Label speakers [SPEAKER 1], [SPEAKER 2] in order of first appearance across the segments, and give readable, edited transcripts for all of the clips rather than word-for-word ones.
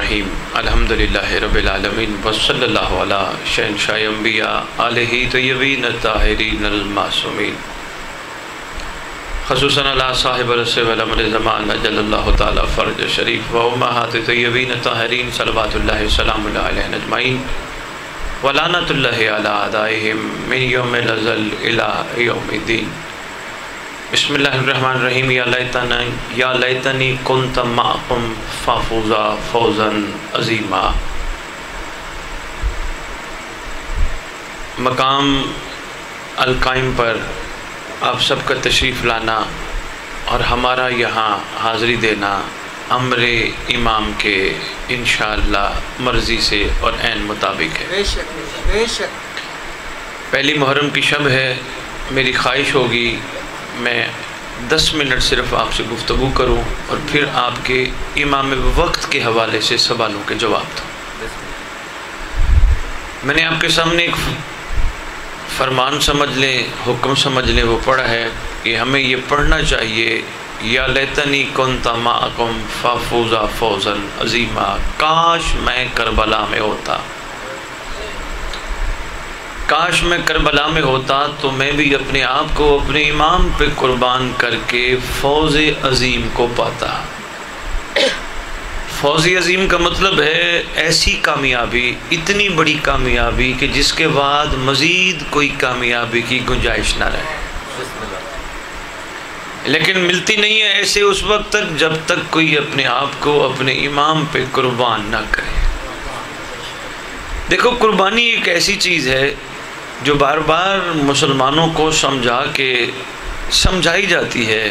[SPEAKER 1] الرحیم الحمدللہ رب العالمین وصلی اللہ علی شہنشاہ انبیاء آلہ طیبین الطاہرین المعصومین خصوصاً علی صاحب رسول والعمر زمان اجل اللہ تعالی فرج شریف و امہات طیبین الطاہرین صلوات اللہ وسلام علیہ اجمعین ولعنت اللہ علی اعدائہم من یوم الازل الی یوم الدین۔ بسم اللہ الرحمن الرحیم۔ یا لیتنی کنت معکم فافوز فوزا عظیما۔ مقام القائم پر آپ سب کا تشریف لانا اور ہمارا یہاں حاضری دینا امر امام کے انشاءاللہ مرضی سے اور عین مطابق ہے۔
[SPEAKER 2] بے شک بے شک۔
[SPEAKER 1] پہلی محرم کی شب ہے، میری خواہش ہوگی میں 10 منٹ صرف آپ سے گفتگو کروں اور پھر آپ کے امام وقت کے حوالے سے سوالوں کے جواب دوں۔ میں نے آپ کے سامنے ایک فرمان سمجھ لیں، حکم سمجھ لیں، وہ پڑھا ہے کہ ہمیں یہ پڑھنا چاہیے یا لیتنی کنت معکم فافوز فوزا عظیما۔ کاش میں کربلا میں ہوتا، کاش میں کربلا میں ہوتا تو میں بھی اپنے آپ کو اپنے امام پہ قربان کر کے فوز عظیم کو پاتا۔ فوز عظیم کا مطلب ہے ایسی کامیابی، اتنی بڑی کامیابی کہ جس کے بعد مزید کوئی کامیابی کی گنجائش نہ رہے، لیکن ملتی نہیں ہے ایسے اس وقت تک جب تک کوئی اپنے آپ کو اپنے امام پہ قربان نہ کرے۔ دیکھو، قربانی ایک ایسی چیز ہے جو بار بار مسلمانوں کو سمجھائی جاتی ہے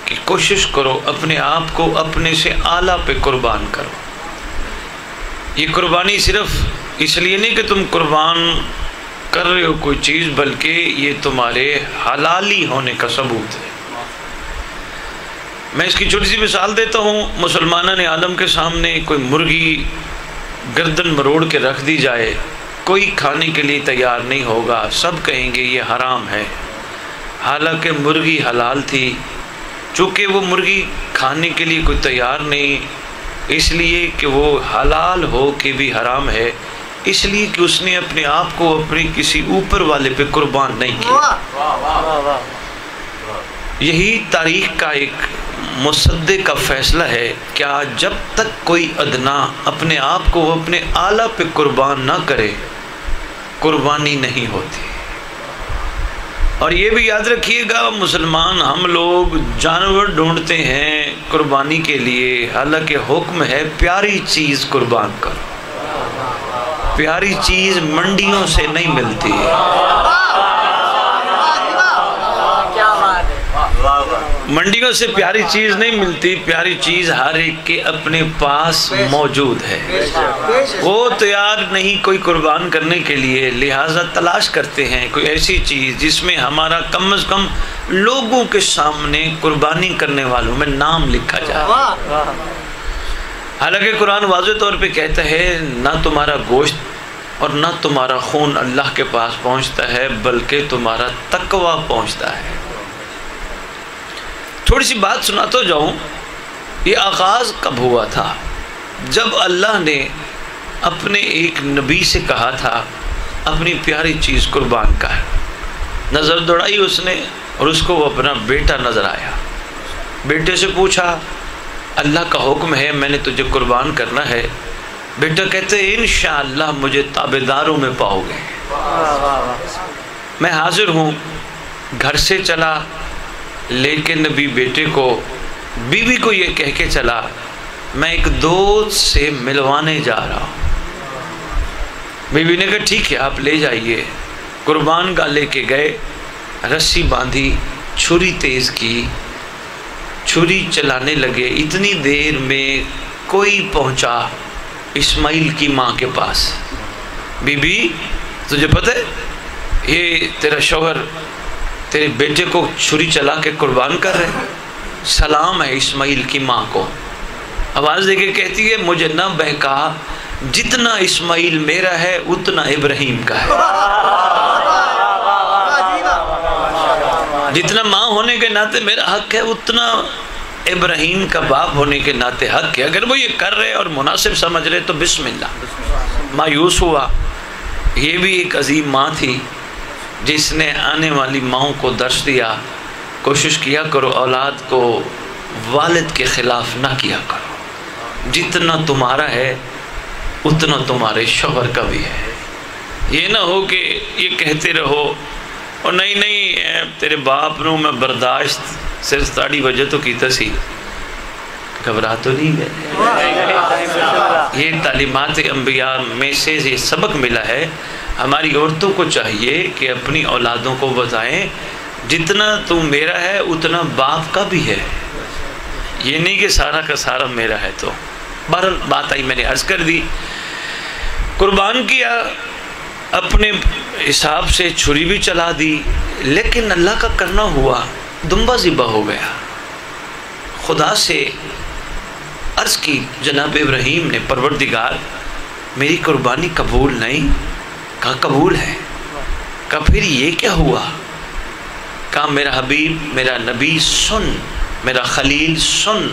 [SPEAKER 1] کہ کوشش کرو اپنے آپ کو اپنے سے اعلیٰ پہ قربان کرو۔ یہ قربانی صرف اس لیے نہیں کہ تم قربان کر رہے ہو کوئی چیز، بلکہ یہ تمہارے حلالی ہونے کا ثبوت ہے۔ میں اس کی چھوٹی سی مثال دیتا ہوں۔ مسلمانوں نے عالم کے سامنے کوئی مرغی گردن مروڑ کے رکھ دی جائے، کوئی کھانے کے لیے تیار نہیں ہوگا، سب کہیں گے یہ حرام ہے، حالانکہ مرغی حلال تھی۔ چونکہ وہ مرغی کھانے کے لیے کوئی تیار نہیں، اس لیے کہ وہ حلال ہو کے بھی حرام ہے، اس لیے کہ اس نے اپنے آپ کو اپنے کسی اوپر والے پہ قربان نہیں کیا۔ یہی تاریخ کا ایک مصدق کا فیصلہ ہے، کیا جب تک کوئی ادنا اپنے آپ کو اپنے اعلیٰ پہ قربان نہ کرے قربانی نہیں ہوتی۔ اور یہ بھی یاد رکھیے گا، مسلمان ہم لوگ جانور ڈھونڈتے ہیں قربانی کے لیے، حالانکہ حکم ہے پیاری چیز قربان کرو۔ پیاری چیز منڈیوں سے نہیں ملتی، منڈیوں سے پیاری چیز نہیں ملتی، پیاری چیز ہر ایک کے اپنے پاس موجود ہے۔ وہ تیار نہیں کوئی قربان کرنے کے لیے، لہٰذا تلاش کرتے ہیں کوئی ایسی چیز جس میں ہمارا کم از کم لوگوں کے سامنے قربانی کرنے والوں میں نام لکھا جائے۔ حالانکہ قرآن واضح طور پہ کہتا ہے نہ تمہارا گوشت اور نہ تمہارا خون اللہ کے پاس پہنچتا ہے، بلکہ تمہارا تقویٰ پہنچتا ہے۔ تھوڑی سی بات سناتا جاؤں، یہ آغاز کب ہوا تھا؟ جب اللہ نے اپنے ایک نبی سے کہا تھا اپنی پیاری چیز قربان کر۔ نظر دوڑائی اس نے اور اس کو وہ اپنا بیٹا نظر آیا۔ بیٹے سے پوچھا اللہ کا حکم ہے میں نے تجھے قربان کرنا ہے۔ بیٹا کہتے ہیں انشاءاللہ مجھے تابعداروں میں پاؤ گے۔ میں حاضر ہوں۔ گھر سے چلا، لیکن نبی بیٹے کو، بیوی کو یہ کہہ کے چلا میں ایک دوست سے ملوانے جا رہا ہوں۔ بیوی نے کہا ٹھیک ہے آپ لے جائیے۔ قربان گاہ لے کے گئے، رسی باندھی، چھری تیز کی، چھری چلانے لگے۔ اتنی دیر میں کوئی پہنچا اسماعیل کی ماں کے پاس۔ بی بی تجھے پتہ ہے یہ تیرا شوہر تیرے بیٹے کو چھری چلا کے قربان کر رہے ہیں؟ سلام ہے اسماعیل کی ماں کو۔ آواز دے کے کہتی ہے مجھے نہ بہکا، جتنا اسماعیل میرا ہے اتنا ابراہیم کا ہے۔ جتنا ماں ہونے کے ناطے میرا حق ہے اتنا ابراہیم کا باپ ہونے کے ناطے حق ہے، اگر وہ یہ کر رہے اور مناسب سمجھ رہے تو بسم اللہ۔ مایوس ہوا، یہ بھی ایک عظیم ماں تھی جس نے آنے والی ماؤں کو درس دیا، کوشش کیا کرو اولاد کو والد کے خلاف نہ کیا کرو، جتنا تمہارا ہے اتنا تمہارے شوہر کا بھی ہے۔ یہ نہ ہو کہ یہ کہتے رہو اور نہیں تیرے باپ نو میں برداشت صرف تاڑی وجہ تو کیتا سی، گھبرا تو نہیں گئے۔ یہ تعلیمات انبیاء میں سے یہ سبق ملا ہے، ہماری عورتوں کو چاہیے کہ اپنی اولادوں کو بتائیں جتنا تو میرا ہے اتنا باپ کا بھی ہے، یہ نہیں کہ سارا کا سارا میرا ہے۔ تو بہرحال بات آئی، میں نے عرض کر دی، قربان کیا، اپنے حساب سے چھری بھی چلا دی، لیکن اللہ کا کرنا ہوا، دمبا ذبح ہو گیا۔ خدا سے عرض کی جناب ابراہیم نے، پروردگار میری قربانی قبول نہیں؟ کہا قبول ہے۔ کہا پھر یہ کیا ہوا؟ کہا میرا حبیب، میرا نبی سن، میرا خلیل سن،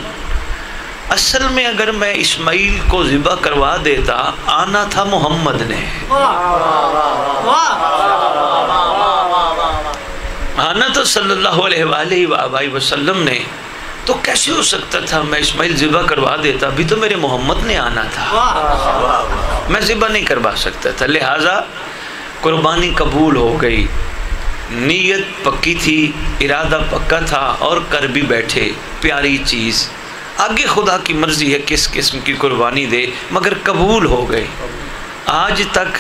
[SPEAKER 1] اصل میں اگر میں اسماعیل کو ذبح کروا دیتا، آنا تھا محمد نے، آنا تو صلی اللہ علیہ وآلہ وسلم نے، تو کیسے ہو سکتا تھا میں اسماعیل ذبح کروا دیتا؟ ابھی تو میرے محمد نے آنا تھا، میں ذبح نہیں کروا سکتا تھا۔ لہٰذا قربانی قبول ہو گئی، نیت پکی تھی، ارادہ پکا تھا، اور کر بھی بیٹھے۔ پیاری چیز، آگے خدا کی مرضی ہے کس قسم کی قربانی دے، مگر قبول ہو گئی۔ آج تک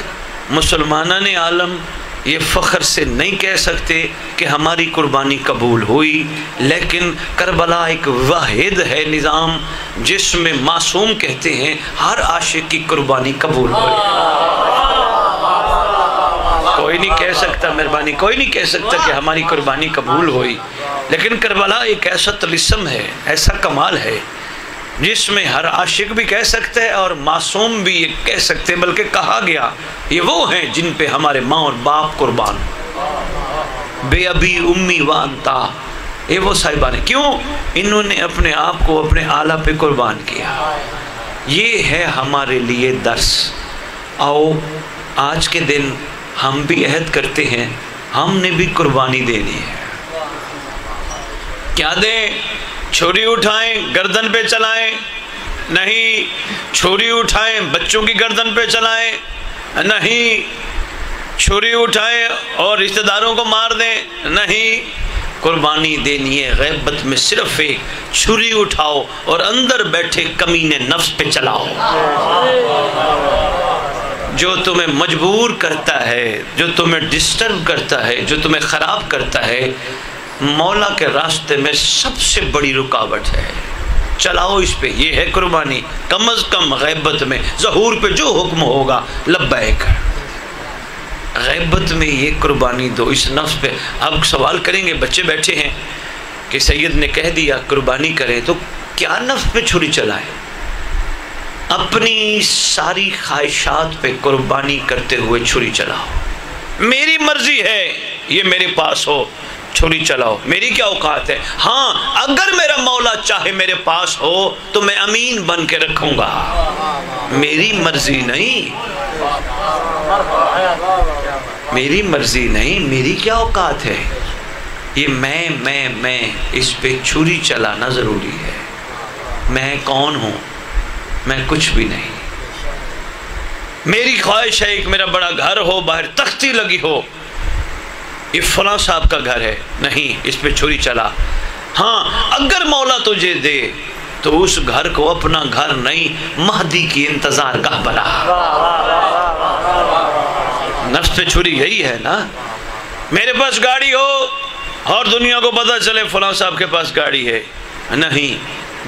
[SPEAKER 1] مسلمانان عالم یہ فخر سے نہیں کہہ سکتے کہ ہماری قربانی قبول ہوئی، لیکن کربلا ایک واحد ہے نظام جس میں معصوم کہتے ہیں ہر عاشق کی قربانی قبول ہوئی۔ کوئی نہیں کہہ سکتا، مہربانی کوئی نہیں کہہ سکتا کہ ہماری قربانی قبول ہوئی، لیکن کربلا ایک ایسا طلسم ہے، ایسا کمال ہے جس میں ہر عاشق بھی کہہ سکتا ہے اور معصوم بھی یہ کہہ سکتے ہیں، بلکہ کہا گیا یہ وہ ہیں جن پہ ہمارے ماں اور باپ قربان، بے ابی امی وانتا، یہ وہ صاحبان ہیں، کیوں؟ انہوں نے اپنے آپ کو اپنے آلہ پہ قربان کیا۔ یہ ہے ہمارے لیے درس۔ آؤ آج کے دن ہم بھی عہد کرتے ہیں، ہم نے بھی قربانی دینی ہے۔ کیا دیں؟ چھری اٹھائیں گردن پہ چلائیں؟ نہیں۔ چھری اٹھائیں بچوں کی گردن پہ چلائیں؟ نہیں۔ چھری اٹھائیں اور رشتہ داروں کو مار دیں؟ نہیں۔ قربانی دینی ہے غیبت میں صرف ایک، چھری اٹھاؤ اور اندر بیٹھے کمینے نفس پہ چلاؤ، جو تمہیں مجبور کرتا ہے، جو تمہیں ڈسٹرب کرتا ہے، جو تمہیں خراب کرتا ہے، مولا کے راستے میں سب سے بڑی رکاوٹ ہے، چلاؤ اس پہ۔ یہ ہے قربانی، کم از کم غیبت میں، ظہور پہ جو حکم ہوگا لبیک، غیبت میں یہ قربانی دو اس نفس پہ۔ اب سوال کریں گے، بچے بیٹھے ہیں کہ سید نے کہہ دیا قربانی کریں، تو کیا نفس پہ چھری چلائے؟ اپنی ساری خواہشات پہ قربانی کرتے ہوئے چھری چلاؤ۔ میری مرضی ہے یہ میرے پاس ہو، چھری چلاؤ، میری کیا اوقات ہے؟ ہاں اگر میرا مولا چاہے میرے پاس ہو تو میں امین بن کے رکھوں گا، میری مرضی نہیں، میری مرضی نہیں، میری کیا اوقات ہے؟ یہ میں اس پہ چھری چلانا ضروری ہے۔ میں کون ہوں؟ میں کچھ بھی نہیں۔ میری خواہش ہے ایک میرا بڑا گھر ہو، باہر تختی لگی ہو، یہ فلاں صاحب کا گھر ہے، نہیں اس پہ چھری چلا۔ ہاں اگر مولا تجھے دے تو اس گھر کو اپنا گھر نہیں، مہدی کی انتظار گاہ بنا۔ نفس پہ چھری یہی ہے نا۔ میرے پاس گاڑی ہو اور دنیا کو پتہ چلے فلاں صاحب کے پاس گاڑی ہے، نہیں،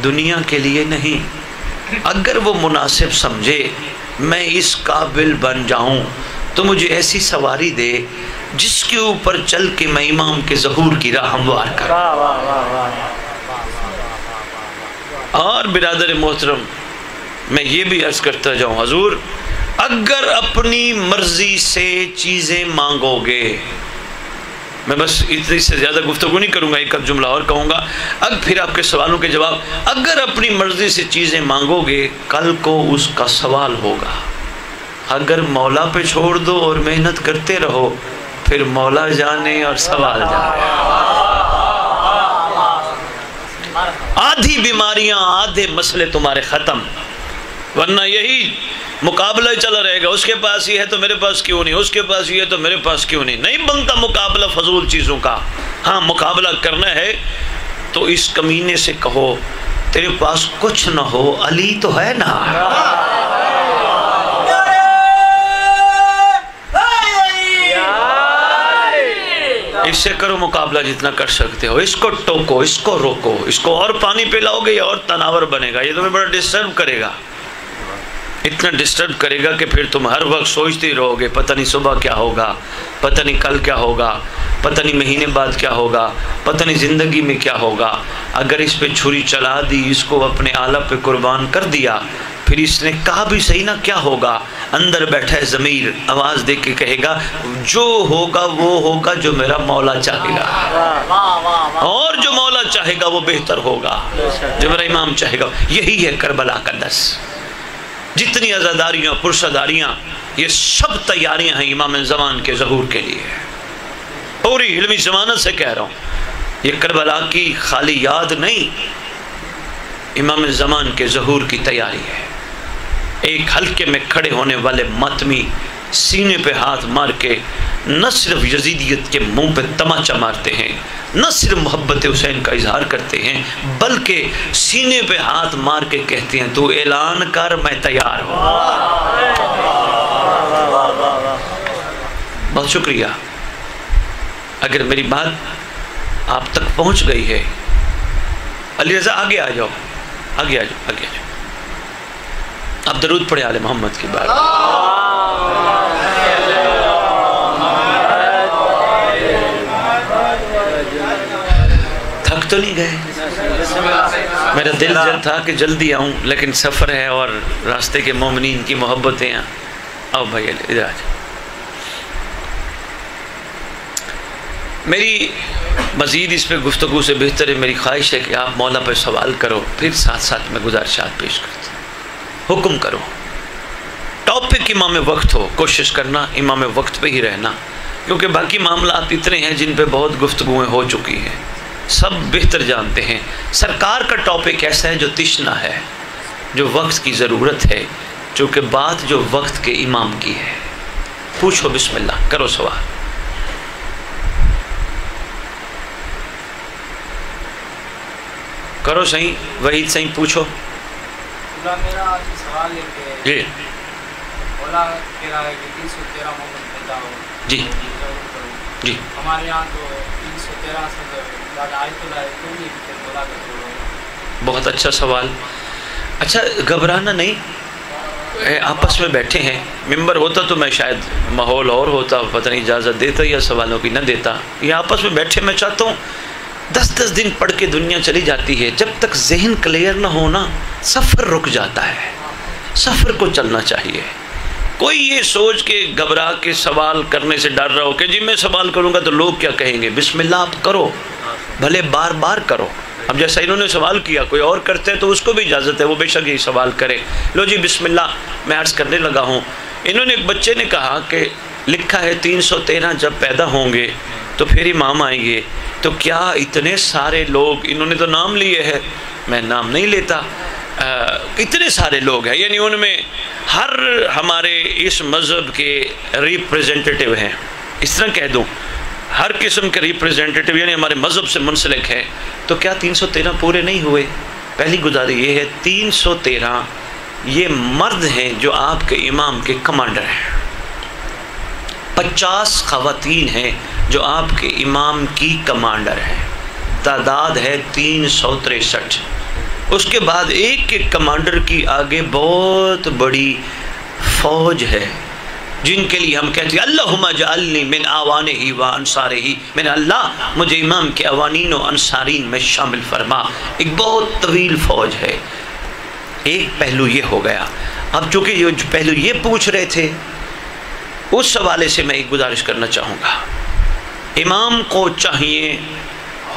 [SPEAKER 1] دنیا کے لیے نہیں۔ اگر وہ مناسب سمجھے میں اس قابل بن جاؤں تو مجھے ایسی سواری دے جس کے اوپر چل کے میں امام کے ظہور کی راہ ہموار کروں۔ اور برادر محترم میں یہ بھی عرض کرتا جاؤں، حضور اگر اپنی مرضی سے چیزیں مانگو گے میں بس اتنی سے زیادہ گفتگو نہیں کروں گا، ایک اب جملہ اور کہوں گا، اب پھر آپ کے سوالوں کے جواب. اگر اپنی مرضی سے چیزیں مانگو گے کل کو اس کا سوال ہوگا. اگر مولا پہ چھوڑ دو اور محنت کرتے رہو پھر مولا جانے اور سوال جانے. آدھی بیماریاں آدھے مسئلے تمہارے ختم، ورنہ یہی مقابلہ چلا رہے گا. اس کے پاس یہ ہے تو میرے پاس کیوں نہیں، اس کے پاس یہ ہے تو میرے پاس کیوں نہیں. نہیں بنتا مقابلہ فضول چیزوں کا. ہاں مقابلہ کرنا ہے تو اس کمینے سے کہو تیرے پاس کچھ نہ ہو علی تو ہے نا. اس سے کرو مقابلہ جتنا کر سکتے ہو. اس کو ٹوکو، اس کو روکو، اس کو اور پانی پلاؤ گے یا اور تناور بنے گا. یہ تمہیں بڑا ڈسٹرب کرے گا، اتنا ڈسٹرب کرے گا کہ پھر تم ہر وقت سوچتے ہی رہو گے پتہ نہیں صبح کیا ہوگا، پتہ نہیں کل کیا ہوگا، پتہ نہیں مہینے بعد کیا ہوگا، پتہ نہیں زندگی میں کیا ہوگا. اگر اس پہ چھری چلا دی، اس کو اپنے آلہ پہ قربان کر دیا، پھر اس نے کہا بھی صحیح نہ کیا ہوگا. اندر بیٹھا ہے ضمیر آواز دے کے کہے گا جو ہوگا وہ ہوگا جو میرا مولا چاہے گا، اور جو مولا چاہے گا وہ بہتر ہوگا، جو میرا امام چاہے گا. یہی ہے کربلا کا درس. جتنی عزاداریاں پرسداریاں یہ سب تیاریاں ہیں امام زمان کے ظہور کے لیے. پوری علمی ضمانت سے کہہ رہا ہوں، یہ کربلا کی خالی یاد نہیں، امام زمان کے ظہور کی تیاری ہے. ایک حلقے میں کھڑے ہونے والے ماتمی سینے پہ ہاتھ مار کے نہ صرف یزیدیت کے منہ پہ تماچا مارتے ہیں، نہ صرف محبت حسین کا اظہار کرتے ہیں، بلکہ سینے پہ ہاتھ مار کے کہتے ہیں تو اعلان کر میں تیار ہوں. بہت شکریہ. اگر میری بات آپ تک پہنچ گئی ہے، علی رضا آگے آ جاؤ، آگے آ جاؤ، آگے آ جاؤ. آپ درود پڑھے آل محمد کی بات. تھک تو نہیں گئے؟ میرا دل تھا کہ جلدی آؤں، لیکن سفر ہے اور راستے کے مومنین کی محبتیں ہیں. آؤ بھائی ادھر آ جاؤ. میری مزید اس پہ گفتگو سے بہتر ہے، میری خواہش ہے کہ آپ مولا پہ سوال کرو، پھر ساتھ ساتھ میں گزارشات پیش کرتا ہوں. حکم کرو. ٹاپک امام وقت ہو، کوشش کرنا امام وقت پہ ہی رہنا، کیونکہ باقی معاملات اتنے ہیں جن پہ بہت گفتگویں ہو چکی ہیں، سب بہتر جانتے ہیں. سرکار کا ٹاپک ایسا ہے جو تشنا ہے، جو وقت کی ضرورت ہے، چونکہ بات جو وقت کے امام کی ہے. پوچھو، بسم اللہ کرو سوال. کرو صحیح، وحید صحیح پوچھو.
[SPEAKER 2] میرا سوال ہے کہ
[SPEAKER 1] جی
[SPEAKER 2] مولا کہہ رہا ہے کہ 313 محمد پیدا ہو
[SPEAKER 1] جی جی.
[SPEAKER 2] ہمارے یہاں تو 313 سے زیادہ آیت اللہ ہے، تو نہیں کہ مولا کا ضرور.
[SPEAKER 1] بہت اچھا سوال. اچھا گھبرانا نہیں، آپس میں بیٹھے ہیں. ممبر ہوتا تو میں شاید ماحول اور ہوتا، پتہ نہیں اجازت دیتا یا سوالوں کی نہ دیتا. یہ آپس میں بیٹھے، میں چاہتا ہوں 10 دن پڑھ کے دنیا چلی جاتی ہے، جب تک ذہن کلیئر نہ ہونا سفر رک جاتا ہے. سفر کو چلنا چاہیے. کوئی یہ سوچ کے گھبرا کے سوال کرنے سے ڈر رہا ہو کہ جی میں سوال کروں گا تو لوگ کیا کہیں گے. بسم اللہ آپ کرو، بھلے بار بار کرو. اب جیسا انہوں نے سوال کیا کوئی اور کرتے ہیں تو اس کو بھی اجازت ہے، وہ بے شک یہی سوال کرے. لو جی بسم اللہ میں عرض کرنے لگا ہوں. انہوں نے ایک بچے نے کہا کہ لکھا ہے 313 جب پیدا ہوں گے تو پھر امام آئیں گے. تو کیا اتنے سارے لوگ، انہوں نے تو نام لیے ہے، میں نام نہیں لیتا، اتنے سارے لوگ ہیں، یعنی ان میں ہر ہمارے اس مذہب کے ریپریزنٹیٹیو ہیں، اس طرح کہہ دوں ہر قسم کے ریپریزنٹیٹیو یعنی ہمارے مذہب سے منسلک ہیں. تو کیا 313 پورے نہیں ہوئے؟ پہلی گزاری یہ ہے 313 یہ مرد ہیں جو آپ کے امام کے کمانڈر ہیں. 50 خواتین ہیں جو آپ کے امام کی کمانڈر ہیں. تعداد ہے 363. اس کے بعد ایک ایک کمانڈر کی آگے بہت بڑی فوج ہے جن کے لیے ہم کہتے ہیں اللہم اجعلنی من آوانہ و انصارہ، میں اللہ مجھے امام کے اوانین و انصارین میں شامل فرما. ایک بہت طویل فوج ہے. ایک پہلو یہ ہو گیا. اب چونکہ یہ پہلو یہ پوچھ رہے تھے اس حوالے سے میں ایک گزارش کرنا چاہوں گا. امام کو چاہیے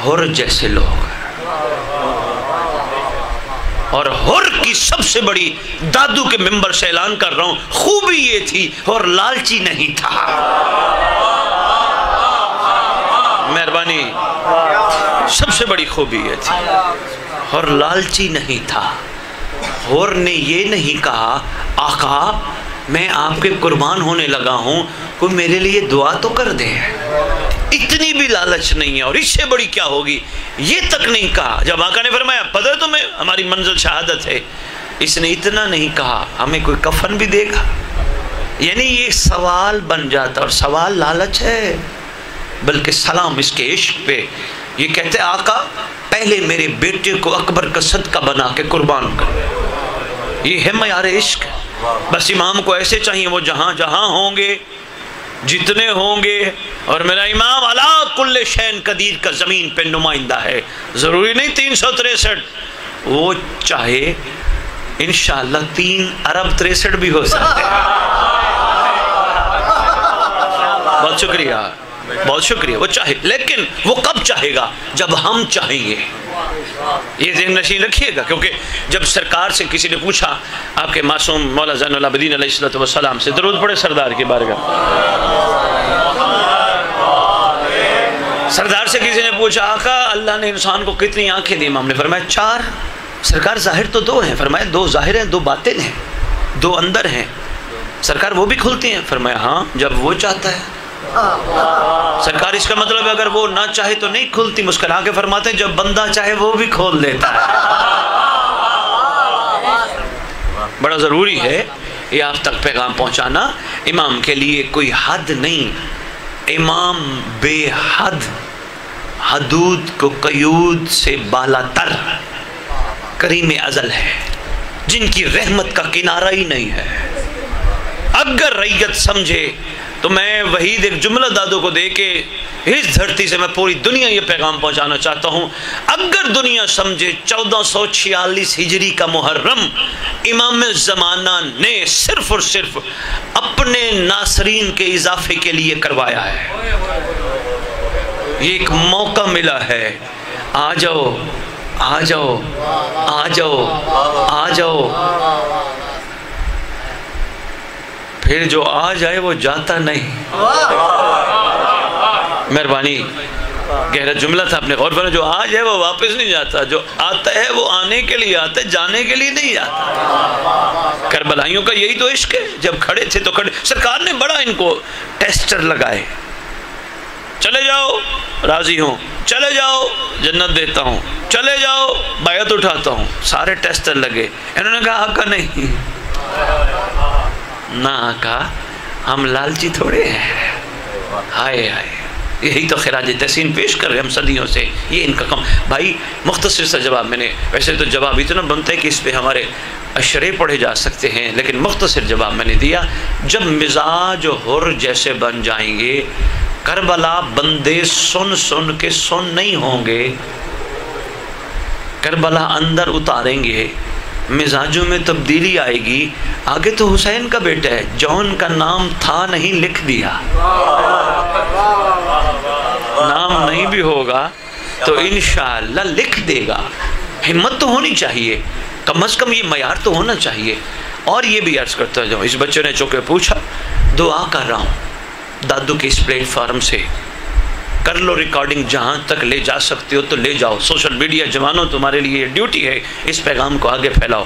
[SPEAKER 1] حر جیسے لوگ، اور حر کی سب سے بڑی دادو کے ممبر سے اعلان کر رہا ہوں خوبی یہ تھی اور لالچی نہیں تھا۔ مہربانی، سب سے بڑی خوبی یہ تھی اور لالچی نہیں تھا۔ حر نے یہ نہیں کہا آقا میں آپ کے قربان ہونے لگا ہوں، کوئی میرے لیے دعا تو کر دے، اتنی بھی لالچ نہیں ہے، اور اس سے بڑی کیا ہوگی یہ تک نہیں کہا۔ جب آقا نے فرمایا پتہ ہے تمہیں ہماری منزل شہادت ہے، اس نے اتنا نہیں کہا ہمیں کوئی کفن بھی دے گا، یعنی یہ سوال بن جاتا، اور سوال لالچ ہے بلکہ سلام اس کے عشق پہ۔ یہ کہتے آقا پہلے میرے بیٹے کو اکبر کا صدقہ بنا کے قربان کر، یہ ہے معیار عشق۔ بس امام کو ایسے چاہیے وہ جہاں جہاں ہوں گے، جتنے ہوں گے، اور میرا امام علا کل شین قدیر کا زمین پہ نمائندہ ہے، ضروری نہیں 363، وہ چاہے انشاءاللہ 3 ارب 63 بھی ہو سکتے ہیں۔ بہت شکریہ، بہت شکریہ۔ وہ چاہے، لیکن وہ کب چاہے گا؟ جب ہم چاہیں گے۔ یہ ذہن نشین رکھیے گا، کیونکہ جب سرکار سے کسی نے پوچھا آپ کے معصوم مولا زین العابدین علیہ السلام سے، درود پڑھے سردار کی بارگاہ، سردار سے کسی نے پوچھا آقا اللہ نے انسان کو کتنی آنکھیں دی؟ امام نے فرمایا 4۔ سرکار ظاہر تو 2 ہیں، فرمایا 2 ظاہر ہیں 2 باطن ہیں، 2 اندر ہیں۔ سرکار وہ بھی کھلتی ہیں؟ فرمایا ہاں جب وہ چاہتا ہے۔ سرکار اس کا مطلب ہے اگر وہ نہ چاہے تو نہیں کھلتی، مسکرا کے فرماتے ہیں جب بندہ چاہے وہ بھی کھول دیتا ہے۔ بڑا ضروری ہے یہ آپ تک پیغام پہنچانا۔ امام کے لیے کوئی حد نہیں، امام بے حد، حدود کو قیود سے بالا تر کریم ازل ہے، جن کی رحمت کا کنارہ ہی نہیں ہے۔ اگر رعیت سمجھے تو میں وحید ایک جملہ دادو کو دے کے اس دھرتی سے میں پوری دنیا یہ پیغام پہنچانا چاہتا ہوں، اگر دنیا سمجھے 1446 ہجری کا محرم امام زمانہ نے صرف اور صرف اپنے ناصرین کے اضافے کے لیے کروایا ہے، یہ ایک موقع ملا ہے، آ جاؤ آ جاؤ آ جاؤ آ جاؤ۔ پھر جو آ جائے وہ جاتا نہیں۔ مہربانی، گہرا جملہ تھا، اپنے غور پر، جو آ جائے وہ واپس نہیں جاتا، جو آتا ہے وہ آنے کے لیے آتا ہے، جانے کے لیے نہیں آتا۔ کربلائیوں کا یہی تو عشق ہے، جب کھڑے تھے تو کھڑے، سرکار نے بڑا ان کو ٹیسٹر لگائے، چلے جاؤ راضی ہوں، چلے جاؤ جنت دیتا ہوں، چلے جاؤ بیعت اٹھاتا ہوں، سارے ٹیسٹر لگے۔ انہوں نے کہا آقا نہیں، نہ آقا ہم لالچی تھوڑے ہیں، ہائے ہائے، یہی تو خراج تحسین پیش کر رہے ہم صدیوں سے، یہ ان کا کم۔ بھائی مختصر سا جواب میں نے، ویسے تو جواب اتنا بنتا ہے کہ اس پہ ہمارے اشرے پڑھے جا سکتے ہیں، لیکن مختصر جواب میں نے دیا۔ جب مزاج حر جیسے بن جائیں گے، کربلا بندے سن سن کے سن نہیں ہوں گے، کربلا اندر اتاریں گے، مزاجوں میں تبدیلی آئے گی۔ آگے تو حسین کا بیٹا ہے، جون کا نام تھا نہیں لکھ دیا، نام نہیں بھی ہوگا تو انشاءاللہ لکھ دے گا۔ ہمت تو ہونی چاہیے، کم از کم یہ معیار تو ہونا چاہیے۔ اور یہ بھی عرض کرتا جاؤں، اس بچے نے چونکہ پوچھا، دعا کر رہا ہوں دادو کے اس پلیٹ فارم سے، کر لو ریکارڈنگ، جہاں تک لے جا سکتے ہو تو لے جاؤ، سوشل میڈیا جوانوں تمہارے لیے ڈیوٹی ہے، اس پیغام کو آگے پھیلاؤ۔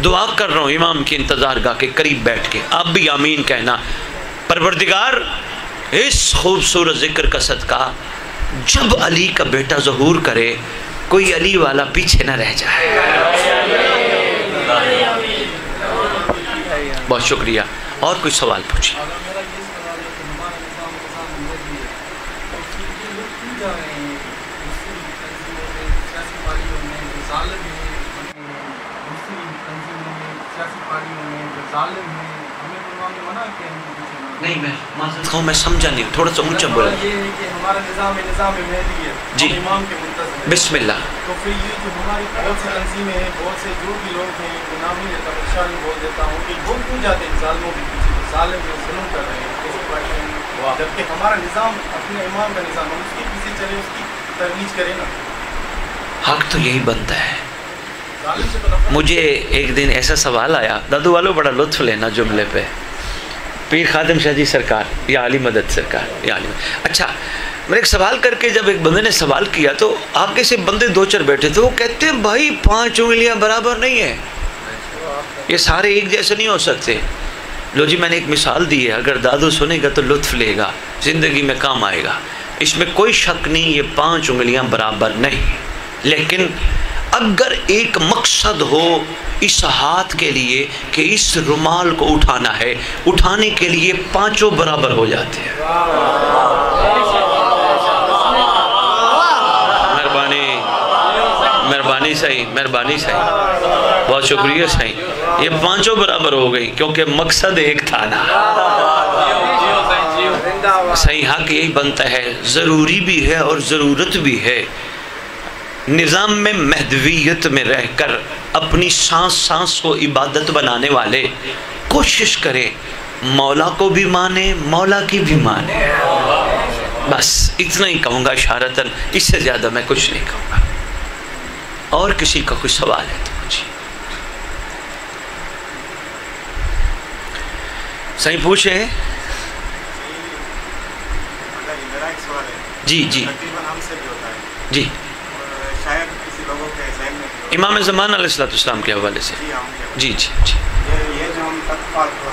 [SPEAKER 1] دعا کر رہا ہوں امام کی انتظار گاہ کے قریب بیٹھ کے، آپ بھی آمین کہنا، پروردگار اس خوبصورت ذکر کا صدقہ جب علی کا بیٹا ظہور کرے، کوئی علی والا پیچھے نہ رہ جائے۔ بہت شکریہ، اور کوئی سوال پوچھیے۔ نہیں میں معذرت خواہ، میں سمجھا نہیں، تھوڑا سا اونچا بولا۔
[SPEAKER 2] یہ ہے کہ ہمارا نظام مہدی ہے،
[SPEAKER 1] جی
[SPEAKER 2] امام کے منتظر ہیں۔
[SPEAKER 1] بسم اللہ۔
[SPEAKER 2] تو پھر یہ جو ہماری بہت سی تنظیمیں ہیں، بہت سے جو بھی لوگ ہیں، نام نہیں لیتا، شان بول دیتا ہوں کہ وہ کیوں جاتے ہیں ظالموں کے پیچھے؟ ظالم جو ظلم کر رہے ہیں کیسے پڑھتے ہیں، جبکہ ہمارا نظام اپنے امام کا نظام، ہم اس کے پیچھے چلے، اس کی ترویج کریں نا.
[SPEAKER 1] حق تو یہی بنتا ہے.
[SPEAKER 2] ظالم سے تو نفرت.
[SPEAKER 1] مجھے ایک دن ایسا سوال آیا، دادو والوں بڑا لطف لینا جملے پہ، پیر خادم شاہ جی سرکار یا علی مدد سرکار یا علی مدد. اچھا میں ایک سوال کر کے جب ایک بندے نے سوال کیا تو آگے سے بندے دو چار بیٹھے تھے، وہ کہتے ہیں بھائی 5 انگلیاں برابر نہیں ہے، یہ سارے ایک جیسے نہیں ہو سکتے. لو جی میں نے ایک مثال دی ہے، اگر دادو سنے گا تو لطف لے گا، زندگی میں کام آئے گا. اس میں کوئی شک نہیں یہ 5 انگلیاں برابر نہیں، لیکن اگر ایک مقصد ہو اس ہاتھ کے لیے کہ اس رومال کو اٹھانا ہے، اٹھانے کے لیے 5 برابر ہو جاتے ہیں. مہربانی صحیح، مہربانی صحیح، بہت شکریہ صحیح. یہ 5 برابر ہو گئی کیونکہ مقصد ایک تھا نا. صحیح حق یہی بنتا ہے، ضروری بھی ہے اور ضرورت بھی ہے. نظام میں مہدویت میں رہ کر اپنی سانس سانس کو عبادت بنانے والے کوشش کریں مولا کو بھی مانے، مولا کی بھی مانے. بس اتنا ہی کہوں گا اشارتاً، اس سے زیادہ میں کچھ نہیں کہوں گا. اور کسی کا کوئی سوال ہے تو مجھے صحیح پوچھیں.
[SPEAKER 3] میرا ایک سوال ہے.
[SPEAKER 1] جی جی جی.
[SPEAKER 3] شاید کسی لوگوں کے ذہن میں
[SPEAKER 1] امام زمان علیہ السلام کے حوالے سے. جی جی جی
[SPEAKER 3] یہ جو ہم تقویٰ کو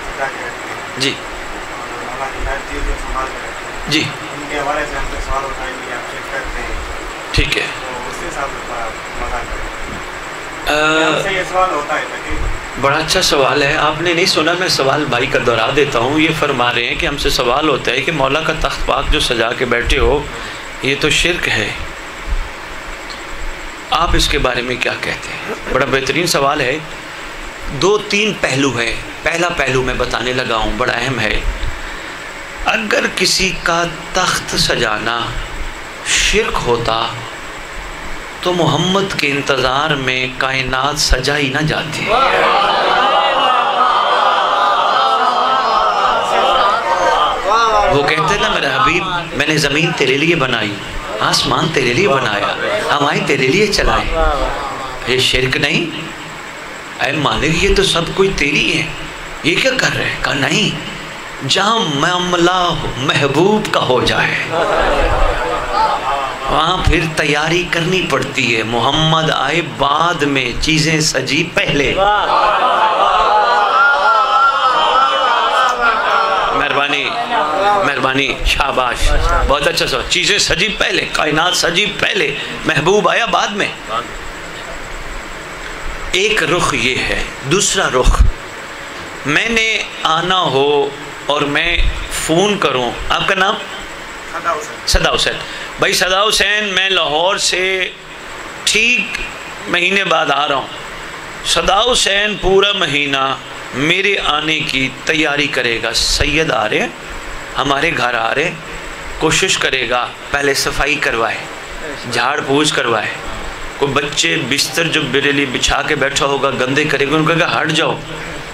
[SPEAKER 3] سجا کے رکھتے ہیں،
[SPEAKER 1] جی
[SPEAKER 3] اللہ کی ہر چیز جو سنبھال کے رکھتے ہیں،
[SPEAKER 1] جی
[SPEAKER 3] ان کے حوالے سے ہم سے سوال اٹھائیں گے، آپ چیک کرتے ہیں،
[SPEAKER 1] ٹھیک ہے.
[SPEAKER 3] تو اس کے ساتھ مزہ کریں. ہم سے یہ سوال ہوتا ہے تاکہ
[SPEAKER 1] بڑا اچھا سوال ہے. آپ نے نہیں سنا، میں سوال بھائی کا دہرا دیتا ہوں. یہ فرما رہے ہیں کہ ہم سے سوال ہوتا ہے کہ مولا کا تخت پاک جو سجا کے بیٹھے ہو یہ تو شرک ہے، آپ اس کے بارے میں کیا کہتے ہیں؟ بڑا بہترین سوال ہے. 2-3 پہلو ہیں. پہلا پہلو میں بتانے لگا ہوں، بڑا اہم ہے. اگر کسی کا تخت سجانا شرک ہوتا تو محمد کے انتظار میں کائنات سجائی نہ جاتی. وہ کہتے ہیں نا میرا حبیب میں نے زمین تیرے لیے بنائی، آسمان تیرے لیے بنایا، ہوائیں تیرے لیے چلائیں. یہ شرک نہیں؟ اے مالک یہ تو سب کوئی تیری ہے، یہ کیا کر رہے ہیں؟ کہا نہیں، جہاں معاملہ محبوب کا ہو جائے وہاں پھر تیاری کرنی پڑتی ہے. محمد آئے بعد میں، چیزیں سجی پہلے. مہربانی مہربانی، شاباش، بہت اچھا سوال. چیزیں سجی پہلے، کائنات سجی پہلے، محبوب آیا بعد میں. ایک رخ یہ ہے. دوسرا رخ، میں نے آنا ہو اور میں فون کروں، آپ کا نام؟ صدا حسین. بھائی صدا حسین میں لاہور سے ٹھیک مہینے بعد آ رہا ہوں. صدا حسین پورا مہینہ میرے آنے کی تیاری کرے گا. سید آ رہے ہیں، ہمارے گھر آ رہے، کوشش کرے گا پہلے صفائی کروائے، جھاڑ پوچھ کروائے. کوئی بچے بستر جو میرے لیے بچھا کے بیٹھا ہوگا گندے کرے گا، ان کو کہے گا ہٹ جاؤ،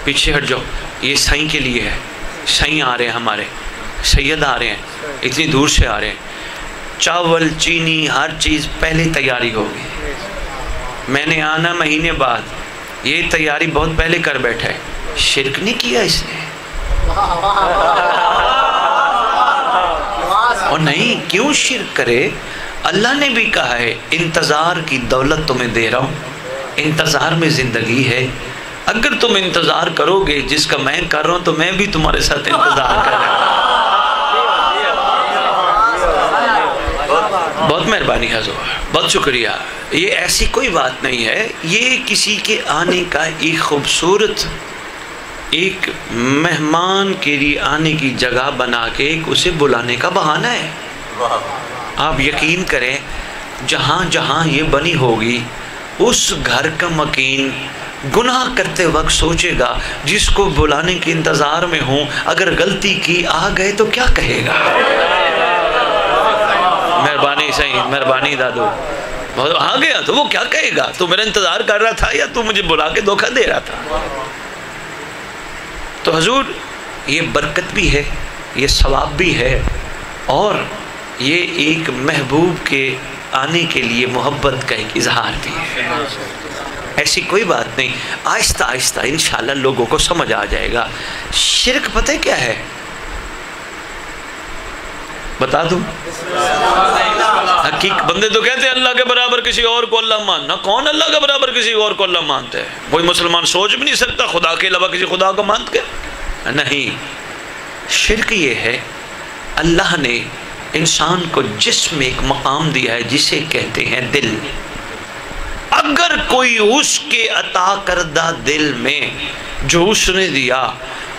[SPEAKER 1] پیچھے ہٹ جاؤ، یہ سائیں کے لیے ہے. سائیں آ رہے ہیں، ہمارے سید آ رہے ہیں، اتنی دور سے آ رہے ہیں. چاول چینی ہر چیز پہلے تیاری ہوگی. میں نے آنا مہینے بعد، یہ تیاری بہت پہلے کر بیٹھا ہے. شرک نہیں کیا اس نے؟ اور نہیں، کیوں شرک کرے؟ اللہ نے بھی کہا ہے انتظار کی دولت تمہیں دے رہا ہوں، انتظار میں زندگی ہے. اگر تم انتظار کرو گے جس کا میں کر رہا ہوں تو میں بھی تمہارے ساتھ انتظار کر رہا ہوں. بہت مہربانی حضور، بہت شکریہ. یہ ایسی کوئی بات نہیں ہے، یہ کسی کے آنے کا ایک خوبصورت ایک مہمان کے لیے آنے کی جگہ بنا کے ایک اسے بلانے کا بہانہ ہے. آپ یقین کریں جہاں جہاں یہ بنی ہوگی اس گھر کا مکین گناہ کرتے وقت سوچے گا جس کو بلانے کے انتظار میں ہوں اگر غلطی کی آ گئے تو کیا کہے گا؟ مہربانی صحیح، مہربانی دادو. آ گیا تو وہ کیا کہے گا؟ تو میرا انتظار کر رہا تھا یا تو مجھے بلا کے دھوکہ دے رہا تھا؟ تو حضور یہ برکت بھی ہے، یہ ثواب بھی ہے، اور یہ ایک محبوب کے آنے کے لیے محبت کا ایک اظہار بھی ہے۔ ایسی کوئی بات نہیں، آہستہ آہستہ انشاءاللہ لوگوں کو سمجھ آ جائے گا۔ شرک پتہ کیا ہے؟ بتا دوں؟ حقیقت بندے تو کہتے ہیں اللہ کے برابر کسی اور کو اللہ ماننا، کون اللہ کے برابر کسی اور کو اللہ مانتے ہیں؟ کوئی مسلمان سوچ بھی نہیں سکتا خدا کے علاوہ کسی خدا کو مانت کے۔ نہیں، شرک یہ ہے اللہ نے انسان کو جسم میں ایک مقام دیا ہے جسے کہتے ہیں دل۔ اگر کوئی اس کے عطا کردہ دل میں جو اس نے دیا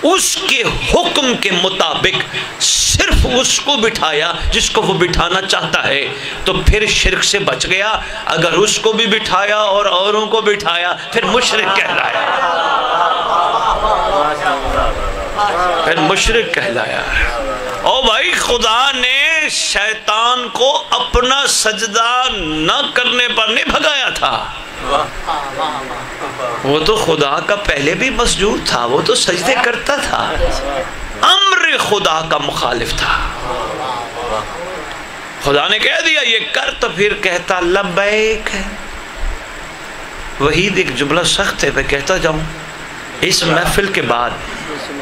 [SPEAKER 1] اس کے حکم کے مطابق صرف اس کو بٹھایا جس کو وہ بٹھانا چاہتا ہے تو پھر شرک سے بچ گیا۔ اگر اس کو بھی بٹھایا اور اوروں کو بٹھایا پھر مشرک کہلایا، پھر مشرک کہلایا۔ او بھائی، خدا نے شیطان کو اپنا سجدہ نہ کرنے پر نہیں بھگایا تھا، وہ تو خدا کا پہلے بھی مسجود تھا، وہ تو سجدے کرتا تھا، امر خدا کا مخالف تھا۔ خدا نے کہہ دیا یہ کر تو پھر کہتا لبیک ہے۔ وحید ایک جملہ سخت ہے، میں کہتا جاؤں اس محفل کے بعد،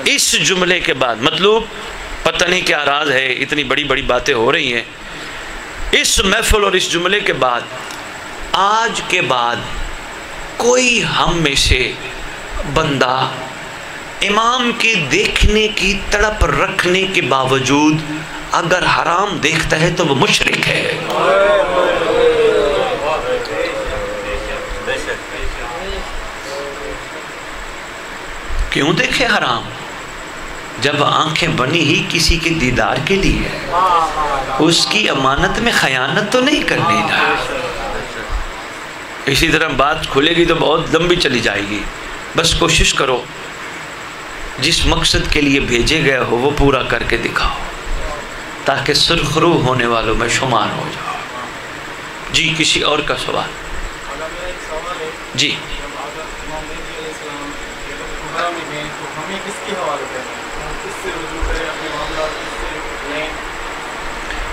[SPEAKER 1] اس جملے کے بعد، مطلب پتہ نہیں کیا راز ہے، اتنی بڑی بڑی باتیں ہو رہی ہیں، اس محفل اور اس جملے کے بعد، آج کے بعد کوئی ہم میں سے بندہ امام کی دیکھنے کی تڑپ رکھنے کے باوجود اگر حرام دیکھتا ہے تو وہ مشرک ہے۔ کیوں دیکھے حرام؟ جب آنکھیں بنی ہی کسی کے دیدار کے لیے، اس کی امانت میں خیانت تو نہیں کرنی نا۔ اسی طرح بات کھلے گی تو بہت لمبی چلی جائے گی، بس کوشش کرو جس مقصد کے لیے بھیجے گئے ہو وہ پورا کر کے دکھاؤ تاکہ سرخرو ہونے والوں میں شمار ہو جاؤ۔ جی کسی اور کا سوال؟ جی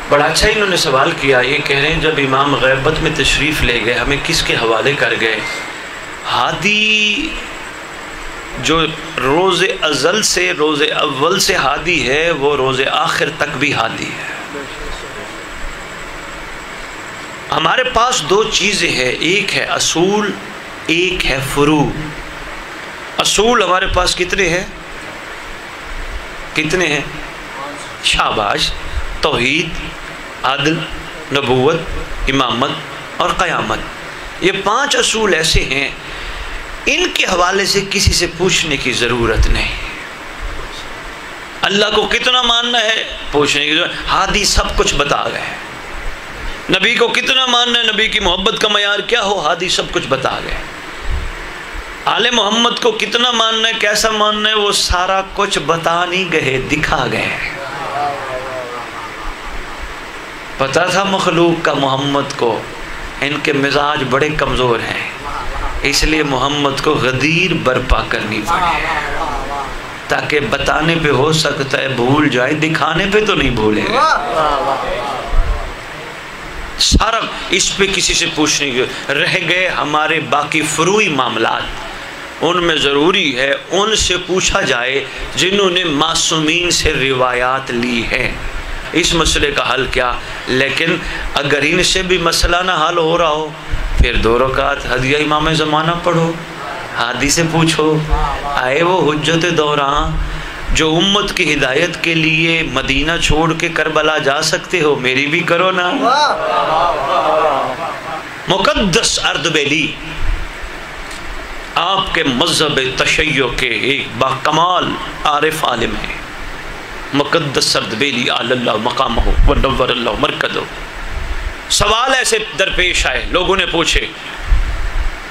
[SPEAKER 1] بڑا اچھا انہوں نے سوال کیا، یہ کہہ رہے ہیں جب امام غیبت میں تشریف لے گئے ہمیں کس کے حوالے کر گئے؟ ہادی جو روز ازل سے، روز اول سے ہادی ہے وہ روز آخر تک بھی ہادی ہے۔ ہمارے پاس دو چیزیں ہیں، ایک ہے اصول، ایک ہے فروع۔ اصول ہمارے پاس کتنے ہیں؟ کتنے ہیں؟ شاباش، توحید، عدل، نبوت، امامت اور قیامت۔ یہ 5 اصول ایسے ہیں ان کے حوالے سے کسی سے پوچھنے کی ضرورت نہیں۔ اللہ کو کتنا ماننا ہے پوچھنے کی ضرورت، ہادی سب کچھ بتا گئے۔ نبی کو کتنا ماننا ہے، نبی کی محبت کا معیار کیا ہو، ہادی سب کچھ بتا گئے۔ آل محمد کو کتنا ماننا ہے، کیسا ماننا ہے، وہ سارا کچھ بتا نہیں گئے، دکھا گئے۔ پتا تھا مخلوق کا محمد کو ان کے مزاج بڑے کمزور ہیں، اس لیے محمد کو غدیر برپا کرنی پڑی تاکہ بتانے پہ ہو سکتا ہے بھول جائے، دکھانے پہ تو نہیں بھولے گا۔ سارا اس پہ کسی سے پوچھنے کی رہ گئے۔ ہمارے باقی فروعی معاملات ان میں ضروری ہے ان سے پوچھا جائے جنہوں نے معصومین سے روایات لی ہیں۔ اس مسئلے کا حل کیا؟ لیکن اگر ان سے بھی مسئلہ نہ حل ہو رہا ہو پھر 2 رکعت ہدیہ امام زمانہ پڑھو، ہادی سے پوچھو۔ آئے وہ حجت دوراں جو امت کی ہدایت کے لیے مدینہ چھوڑ کے کربلا جا سکتے ہو، میری بھی کرو نا۔ مقدس اردبیلی آپ کے مذہب تشیع کے ایک باکمال عارف عالم ہیں، مقدس اردبیلی علی اللہ مقامہ ونور اللہ مرکزہ۔ سوال ایسے درپیش آئے، لوگوں نے پوچھے،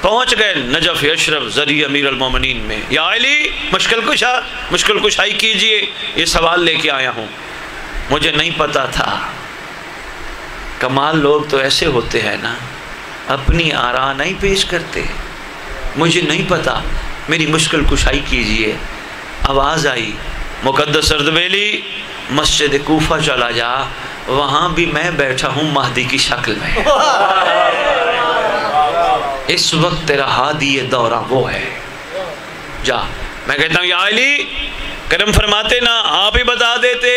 [SPEAKER 1] پہنچ گئے نجف اشرف زری امیر المومنین میں، یا علی مشکل کشائی کیجئے، یہ سوال لے کے آیا ہوں۔ مجھے نہیں پتا تھا، کمال لوگ تو ایسے ہوتے ہیں نا، اپنی آراء نہیں پیش کرتے۔ مجھے نہیں پتا، میری مشکل کشائی کیجئے۔ آواز آئی مقدس اردبیلی مسجد کوفہ چلا جا، وہاں بھی میں بیٹھا ہوں مہدی کی شکل میں، اس وقت تیرا ہادی دورہ وہ ہے، جا۔ میں کہتا ہوں یا علی کرم فرماتے نا، آپ ہی بتا دیتے۔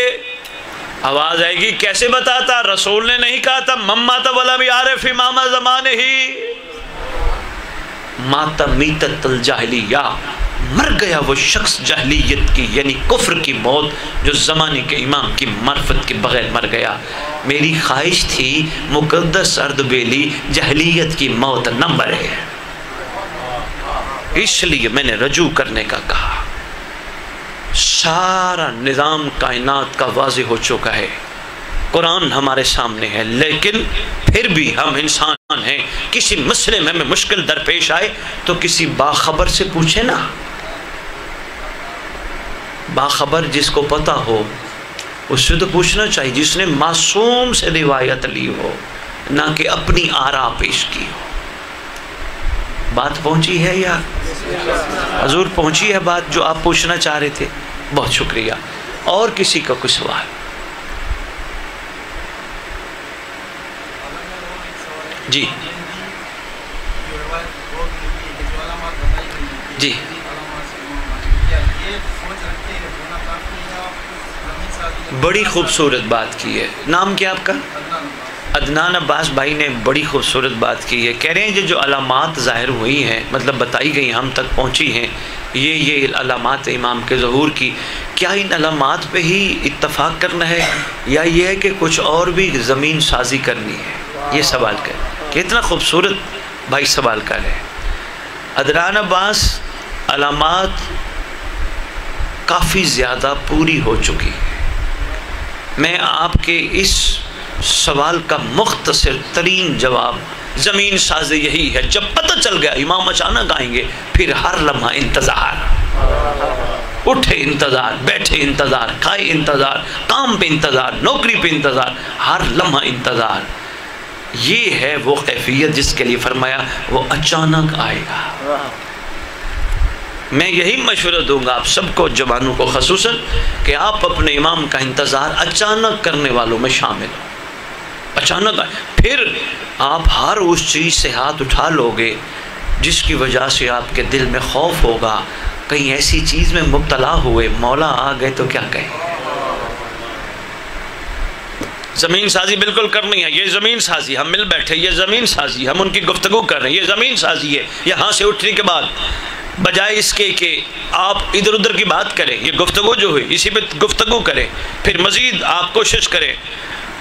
[SPEAKER 1] آواز آئے گی کیسے بتاتا؟ رسول نے نہیں کہا تھا ممات ولم یعرف امام زمانے ہی، ماتا میتت الجاہلیہ، مر گیا وہ شخص جاہلیت کی یعنی کفر کی موت جو زمانے کے امام کی معرفت کے بغیر مر گیا۔ میری خواہش تھی مقدس اردبیلی جاہلیت کی موت نہ مرے، اس لیے میں نے رجوع کرنے کا کہا۔ سارا نظام کائنات کا واضح ہو چکا ہے، قرآن ہمارے سامنے ہے، لیکن پھر بھی ہم انسان ہیں، کسی مسئلے میں ہمیں مشکل درپیش آئے تو کسی باخبر سے پوچھیں نا، باخبر جس کو پتہ ہو اس سے تو پوچھنا چاہیے، جس نے معصوم سے روایت لی ہو، نہ کہ اپنی آراء پیش کی ہو۔ بات پہنچی ہے یا حضور پہنچی ہے بات جو آپ پوچھنا چاہ رہے تھے؟ بہت شکریہ۔ اور کسی کا کوئی سوال؟ جی جی بڑی خوبصورت بات کی ہے۔ نام کیا آپ کا؟ عدنان عباس بھائی نے بڑی خوبصورت بات کی ہے، کہہ رہے ہیں جو علامات ظاہر ہوئی ہیں، مطلب بتائی گئی ہم تک پہنچی ہیں، یہ علامات امام کے ظہور کی، کیا ان علامات پہ ہی اتفاق کرنا ہے یا یہ ہے کہ کچھ اور بھی زمین سازی کرنی ہے؟ یہ سوال کر کہ اتنا خوبصورت بھائی سوال کر رہے ہیں۔ عدنان عباس علامات کافی زیادہ پوری ہو چکی ہے۔ میں آپ کے اس سوال کا مختصر ترین جواب زمین سازی یہی ہے، جب پتہ چل گیا امام اچانک آئیں گے پھر ہر لمحہ انتظار، اٹھے انتظار، بیٹھے انتظار، کھائے انتظار، کام پہ انتظار، نوکری پہ انتظار، ہر لمحہ انتظار۔ یہ ہے وہ کیفیت جس کے لیے فرمایا وہ اچانک آئے گا۔ میں یہی مشورہ دوں گا آپ سب کو، جوانوں کو خصوصاً، کہ آپ اپنے امام کا انتظار اچانک کرنے والوں میں شامل ہوں۔ اچانک آئے پھر آپ ہر اس چیز سے ہاتھ اٹھا لو گے جس کی وجہ سے آپ کے دل میں خوف ہوگا، کہیں ایسی چیز میں مبتلا ہوئے مولا آ گئے تو کیا کہیں۔ زمین سازی بالکل کرنی ہے، یہ زمین سازی، ہم مل بیٹھے یہ زمین سازی، ہم ان کی گفتگو کر رہے ہیں، یہ زمین سازی ہے۔ یہاں سے اٹھنے کے بعد بجائے اس کے کہ آپ ادھر ادھر کی بات کریں، یہ گفتگو جو ہوئی اسی پہ گفتگو کریں، پھر مزید آپ کوشش کریں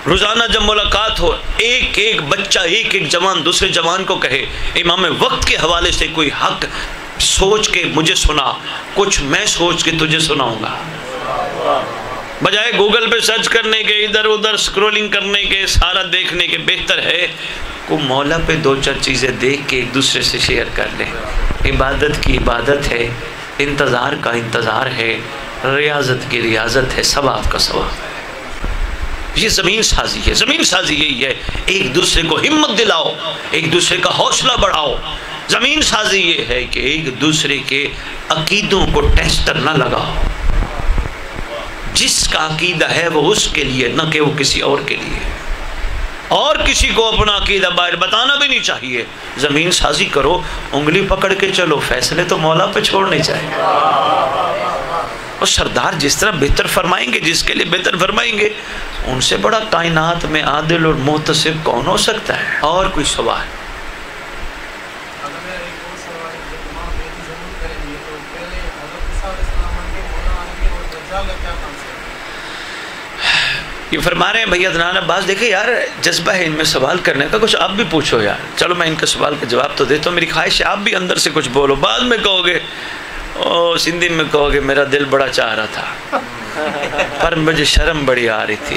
[SPEAKER 1] روزانہ جب ملاقات ہو ایک ایک بچہ ایک ایک جوان دوسرے جوان کو کہے امام وقت کے حوالے سے کوئی حق سوچ کے مجھے سنا، کچھ میں سوچ کے تجھے سناؤں گا، بجائے گوگل پہ سرچ کرنے کے، ادھر ادھر سکرولنگ کرنے کے، سارا دیکھنے کے، بہتر ہے کو مولا پہ دو چار چیزیں دیکھ کے ایک دوسرے سے شیئر کر لیں۔ عبادت کی عبادت ہے، انتظار کا انتظار ہے، ریاضت کی ریاضت ہے، ثواب کا ثواب ہے۔ یہ زمین سازی ہے، زمین سازی یہی ہے، ایک دوسرے کو ہمت دلاؤ، ایک دوسرے کا حوصلہ بڑھاؤ۔ زمین سازی یہ ہے کہ ایک دوسرے کے عقیدوں کو ٹیسٹر نہ لگاؤ، جس کا عقیدہ ہے وہ اس کے لیے، نہ کہ وہ کسی اور کے لیے، اور کسی کو اپنا عقیدہ باہر بتانا بھی نہیں چاہیے۔ زمین سازی کرو، انگلی پکڑ کے چلو، فیصلے تو مولا پہ چھوڑنے چاہیے، اور سردار جس طرح بہتر فرمائیں گے، جس کے لیے بہتر فرمائیں گے، ان سے بڑا کائنات میں عادل اور محتسب کون ہو سکتا ہے؟ اور کوئی سوال؟ یہ فرما رہے ہیں بھئی عدنان عباس، دیکھیں یار جذبہ ہے ان میں سوال کرنے کا، کچھ آپ بھی پوچھو یار، چلو میں ان کے سوال کا جواب تو دیتا ہوں، میری خواہش ہے آپ بھی اندر سے کچھ بولو، بعد میں کہو گے سندھی میں کہو گے میرا دل بڑا چاہ رہا تھا پر مجھے شرم بڑی آ رہی تھی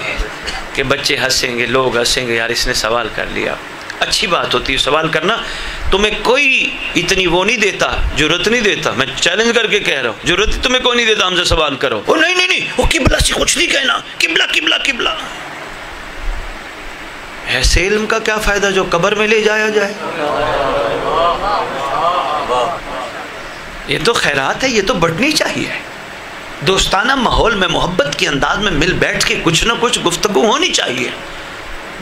[SPEAKER 1] کہ بچے ہنسیں گے، لوگ ہنسیں گے، یار اس نے سوال کر لیا۔ اچھی بات ہوتی ہے سوال کرنا، تمہیں کوئی اتنی وہ نہیں دیتا، ضرورت نہیں دیتا، میں چیلنج کر کے کہہ رہا ہوں، ضرورت تمہیں کوئی نہیں دیتا ہم سے سوال کرو، وہ نہیں نہیں نہیں وہ قبلہ سے کچھ نہیں کہنا، قبلہ قبلہ قبلہ، ایسے علم کا کیا فائدہ جو قبر میں لے جایا جائے؟ یہ تو خیرات ہے، یہ تو بٹنی چاہیے، دوستانہ ماحول میں محبت کے انداز میں مل بیٹھ کے کچھ نہ کچھ گفتگو ہونی چاہیے.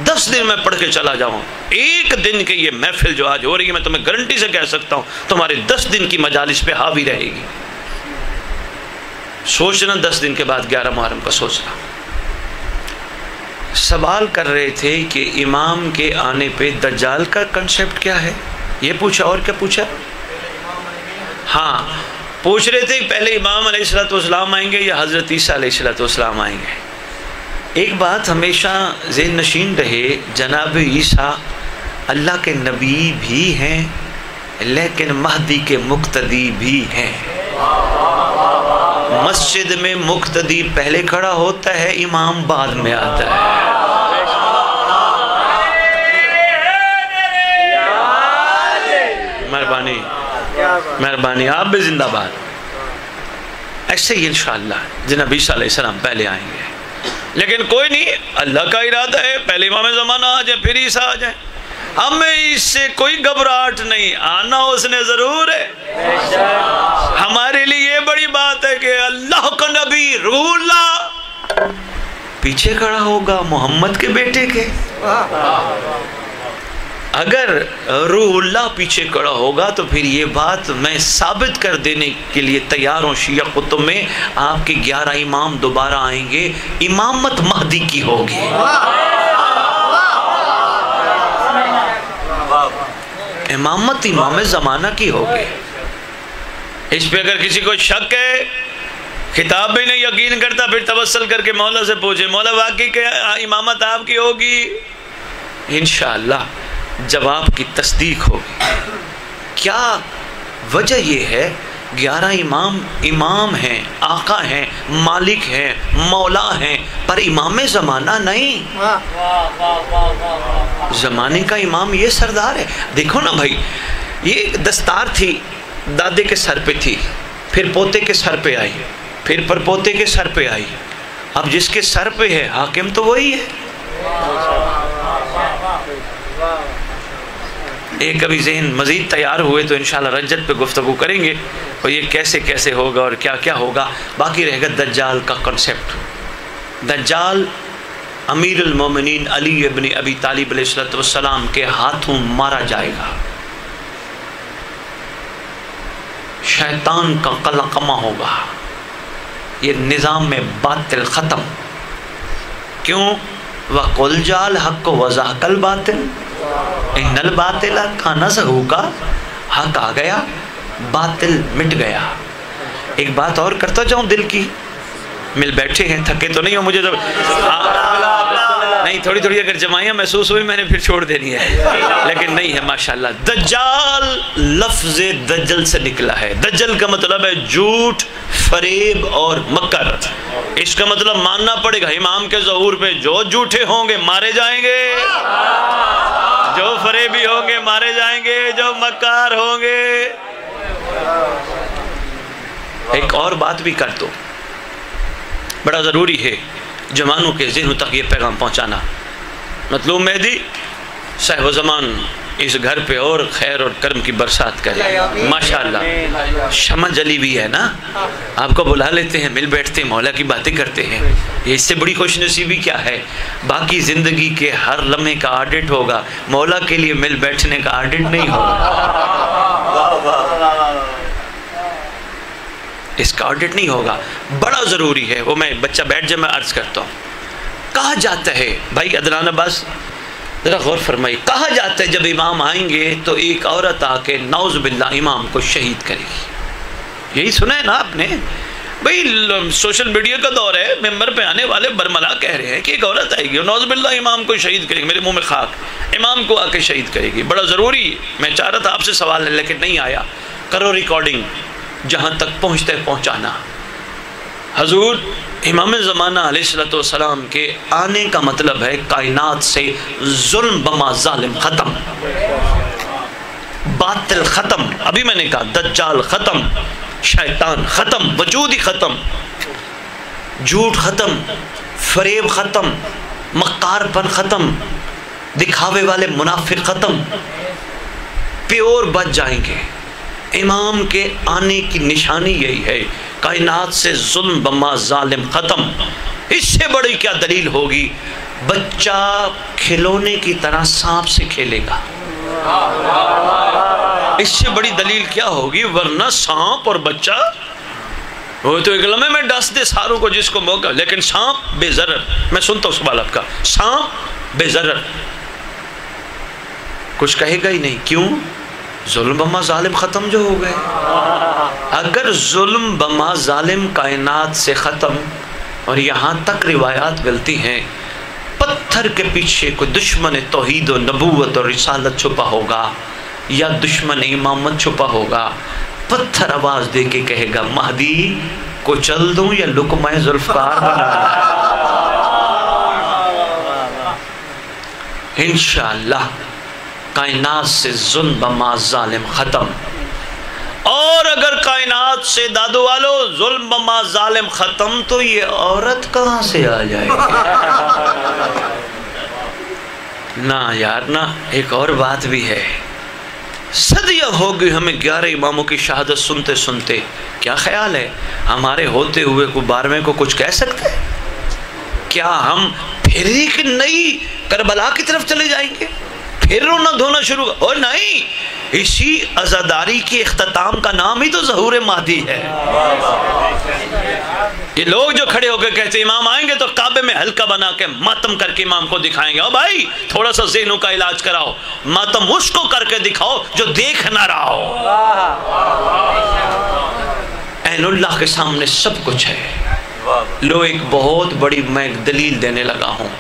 [SPEAKER 1] 10 دن میں پڑھ کے چلا جاؤں, ایک دن کی یہ محفل جو آج ہو رہی ہے میں تمہیں گارنٹی سے کہہ سکتا ہوں تمہارے 10 دن کی مجالس پہ حاوی رہے گی. سوچنا 10 دن کے بعد 11 محرم کا سوچنا. سوال کر رہے تھے کہ امام کے آنے پہ دجال کا کنسیپٹ کیا ہے, یہ پوچھا. اور کیا پوچھا؟ ہاں, پوچھ رہے تھے پہلے امام علیہ السلام آئیں گے یا حضرت عیسیٰ علیہ السلام آئیں گے. ایک بات ہمیشہ ذہن نشین رہے, جناب عیسیٰ اللہ کے نبی بھی ہیں لیکن مہدی کے مقتدی بھی ہیں. مسجد میں مقتدی پہلے کھڑا ہوتا ہے, امام بعد میں آتا ہے. مہربانی مہربانی, آپ بھی زندہ باد. ایسے ہی انشاءاللہ جناب عیسیٰ علیہ السلام پہلے آئیں گے, لیکن کوئی نہیں, اللہ کا ارادہ ہے پہلے امام زمانہ آ جائے پھر عیسیٰ آ جائیں. ہمیں اس سے کوئی گھبراہٹ نہیں, آنا اس نے ضرور ہے. ہمارے لیے یہ بڑی بات ہے کہ اللہ کا نبی روح اللہ پیچھے کھڑا ہوگا محمد کے بیٹے کے. اگر روح اللہ پیچھے کھڑا ہوگا تو پھر یہ بات میں ثابت کر دینے کے لیے تیار ہوں, شیعہ کتب میں آپ کے 11 امام دوبارہ آئیں گے, امامت مہدی کی ہوگی. امامت امام زمانہ کی ہوگی. اس پہ اگر کسی کو شک ہے, خطاب بھی نہیں یقین کرتا, پھر توسل کر کے مولا سے پوچھے, مولا واقعی کہ امامت آپ کی ہوگی؟ انشاءاللہ جواب کی تصدیق ہوگی. کیا وجہ یہ ہے 11 امام ہیں, آقا ہیں, مالک ہیں, مولا ہیں, پر امام زمانہ نہیں. زمانے کا امام یہ سردار ہے. دیکھو نا بھائی, یہ دستار تھی دادے کے سر پہ تھی, پھر پوتے کے سر پہ آئی, پھر پر پوتے کے سر پہ آئی. اب جس کے سر پہ ہے حاکم تو وہی ہے. ایک کبھی ذہن مزید تیار ہوئے تو انشاءاللہ رجت پہ گفتگو کریں گے, اور یہ کیسے کیسے ہوگا اور کیا کیا ہوگا. باقی رہے گا دجال کا کنسیپٹ. دجال امیر المومنین علی ابن ابی طالب علیہ السلام کے ہاتھوں مارا جائے گا. شیطان کا قلقمہ ہوگا. یہ نظام میں باطل ختم. کیوں؟ وَقُلْ جَعَ الْحَقُّ وَزَهَقَ الْبَاطِلُ اِنَّ الْبَاطِلَ كَانَ زَهُوقًا. حق آ گیا, باطل مٹ گیا. ایک بات اور کرتا جاؤں دل کی, مل بیٹھے ہیں, تھکے تو نہیں ہو مجھے نہیں, تھوڑی تھوڑی اگر جمائیاں محسوس ہوئی میں نے پھر چھوڑ دینی ہے, لیکن نہیں ہے ماشاءاللہ. دجال لفظ دجل سے نکلا ہے. دجل کا مطلب ہے جھوٹ, فریب اور مکر. اس کا مطلب ماننا پڑے گا امام کے ظہور پہ جو جھوٹے ہوں گے مارے جائیں گے, جو فریبی ہوں گے مارے جائیں گے, جو مکار ہوں گے. ایک اور بات بھی کر دو, بڑا ضروری ہے جوانوں کے ذہنوں تک یہ پیغام پہنچانا. مطلوب مہدی صاحب و زمان اس گھر پہ اور خیر اور کرم کی برسات کرے. ماشاءاللہ شمع جلی بھی ہے نا, آپ کو بلا لیتے ہیں, مل بیٹھتے ہیں, مولا کی باتیں کرتے ہیں. یہ اس سے بڑی خوش نصیبی کیا ہے. باقی زندگی کے ہر لمحے کا آڈٹ ہوگا, مولا کے لیے مل بیٹھنے کا آڈٹ نہیں ہوگا. اس کا آڈٹ نہیں ہوگا. بڑا ضروری ہے, وہ میں بچہ بیٹھ جائے میں عرض کرتا ہوں. کہا جاتا ہے بھائی عدنان عباس ذرا غور فرمائی, کہا جاتا ہے جب امام آئیں گے تو ایک عورت آ کے نعوذ باللہ امام کو شہید کرے گی. یہی سنا ہے نا آپ نے بھائی, سوشل میڈیا کا دور ہے, ممبر پہ آنے والے برملا کہہ رہے ہیں کہ ایک عورت آئے گی اور نعوذ باللہ امام کو شہید کرے گی. میرے منہ میں خاک, امام کو آ کے شہید کرے گی. بڑا ضروری, میں چاہ رہا تھا آپ سے سوال ہے لیکن نہیں آیا. کرو ریکارڈنگ, جہاں تک پہنچتے پہنچانا. حضور امام زمانہ علیہ السلام کے آنے کا مطلب ہے کائنات سے ظلم بما ظالم ختم, باطل ختم. ابھی میں نے کہا دجال ختم, شیطان ختم, وجود ہی ختم, جھوٹ ختم, فریب ختم, مکار پن ختم, دکھاوے والے منافق ختم, پیور بچ جائیں گے. امام کے آنے کی نشانی یہی ہے, کائنات سے ظلم بما ظالم ختم. اس سے بڑی کیا دلیل ہوگی؟ بچہ کھلونے کی طرح سانپ سے کھیلے گا. اس سے بڑی دلیل کیا ہوگی؟ ورنہ سانپ اور بچہ وہ تو ایک لمحے میں ڈس دے ساروں کو جس کو موقع، لیکن سانپ بے ضرر. میں سنتا ہوں سوال آپ کا، سانپ بے ضرر، کچھ کہے گا ہی نہیں. کیوں؟ ظلم بما ظالم ختم جو ہو گئے. اگر ظلم بما ظالم کائنات سے ختم، اور یہاں تک روایات ملتی ہیں پتھر کے پیچھے کوئی دشمن توحید و نبوت اور رسالت چھپا ہوگا یا دشمن امامت چھپا ہوگا، پتھر آواز دے کے کہے گا مہدی کو چل دوں یا لقمہ ذوالفقار بنا انشاءاللہ. کائنات سے ظلم بما ظالم ختم. اور اگر کائنات سے دادو والو ظلم بما ظالم ختم تو یہ عورت کہاں سے آ جائے گی؟ نہ یار نہ. ایک اور بات بھی ہے، صدیاں ہو گئی ہمیں 11 اماموں کی شہادت سنتے سنتے. کیا خیال ہے ہمارے ہوتے ہوئے کو 12ویں کو کچھ کہہ سکتے؟ کیا ہم پھر ایک نئی کربلا کی طرف چلے جائیں گے؟ پھر رونا دھونا شروع؟ اور نہیں، اسی عزاداری کی اختتام کا نام ہی تو ظہور مہدی ہے. یہ لوگ جو کھڑے ہو کے کہتے ہیں امام آئیں گے تو کعبے میں حلقہ بنا کے ماتم کر کے امام کو دکھائیں گے. او بھائی تھوڑا سا ذہنوں کا علاج کراؤ، ماتم اس کو کر کے دکھاؤ جو دیکھ نہ رہا ہو. عین اللہ کے سامنے سب کچھ ہے. لو ایک بہت بڑی میں ایک دلیل دینے لگا ہوں.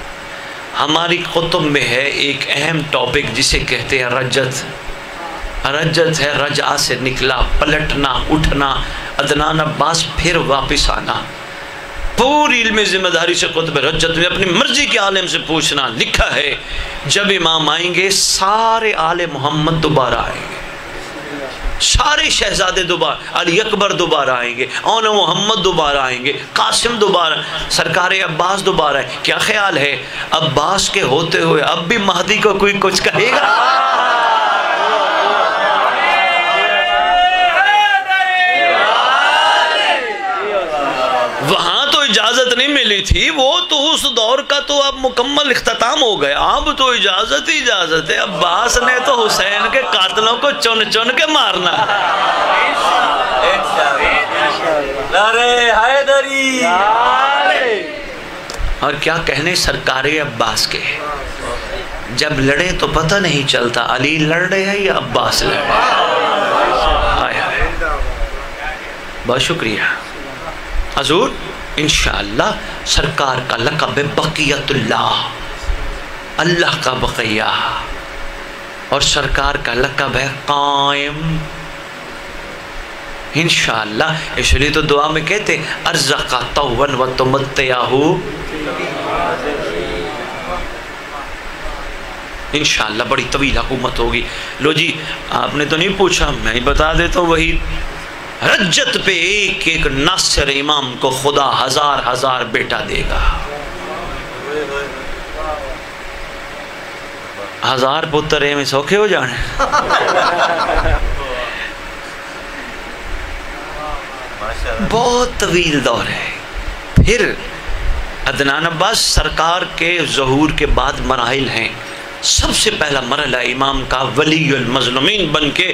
[SPEAKER 1] ہماری کتب میں ہے ایک اہم ٹاپک جسے کہتے ہیں رجت. رجت ہے رجعہ سے نکلا، پلٹنا، اٹھنا، عدنان عباس پھر واپس آنا. پوری علم ذمہ داری سے کتب رجت میں اپنی مرضی کے عالم سے پوچھنا. لکھا ہے جب امام آئیں گے سارے آل محمد دوبارہ آئیں گے، سارے شہزادے دوبارہ، علی اکبر دوبارہ آئیں گے، اون محمد دوبارہ آئیں گے، قاسم دوبارہ، سرکار عباس دوبارہ آئیں. کیا خیال ہے عباس کے ہوتے ہوئے اب بھی مہدی کو کوئی کچھ کہے گا؟ وہاں تو اجازت نہیں ملی تھی، وہ تو اس دور کا تو اب مکمل اختتام ہو گیا. اب تو اجازت ہی اجازت ہے. عباس نے تو حسین کے قاتلوں کو چن چن کے مارنا. اور کیا کہنے سرکار عباس کے، جب لڑے تو پتہ نہیں چلتا علی لڑ رہے ہیں یا عباس لڑ رہے ہیں. بہت شکریہ حضور. انشاءاللہ سرکار کا لقب بقیت اللہ، اللہ کا بقیہ، اور سرکار کا لقب ہے قائم. انشاءاللہ اس لیے تو دعا میں کہتے ارزقا طوّن و تمتعہو. انشاءاللہ بڑی طویل حکومت ہوگی. لو جی آپ نے تو نہیں پوچھا، میں ہی بتا دیتا ہوں. وہی رجت پہ ایک ایک ناصر امام کو خدا 1000 بیٹا دے گا. 1000 پتر میں سوکھے ہو جانے. بہت طویل دور ہے. پھر عدنان عباس سرکار کے ظہور کے بعد مراحل ہیں. سب سے پہلا مرحلہ امام کا ولی المظلومین بن کے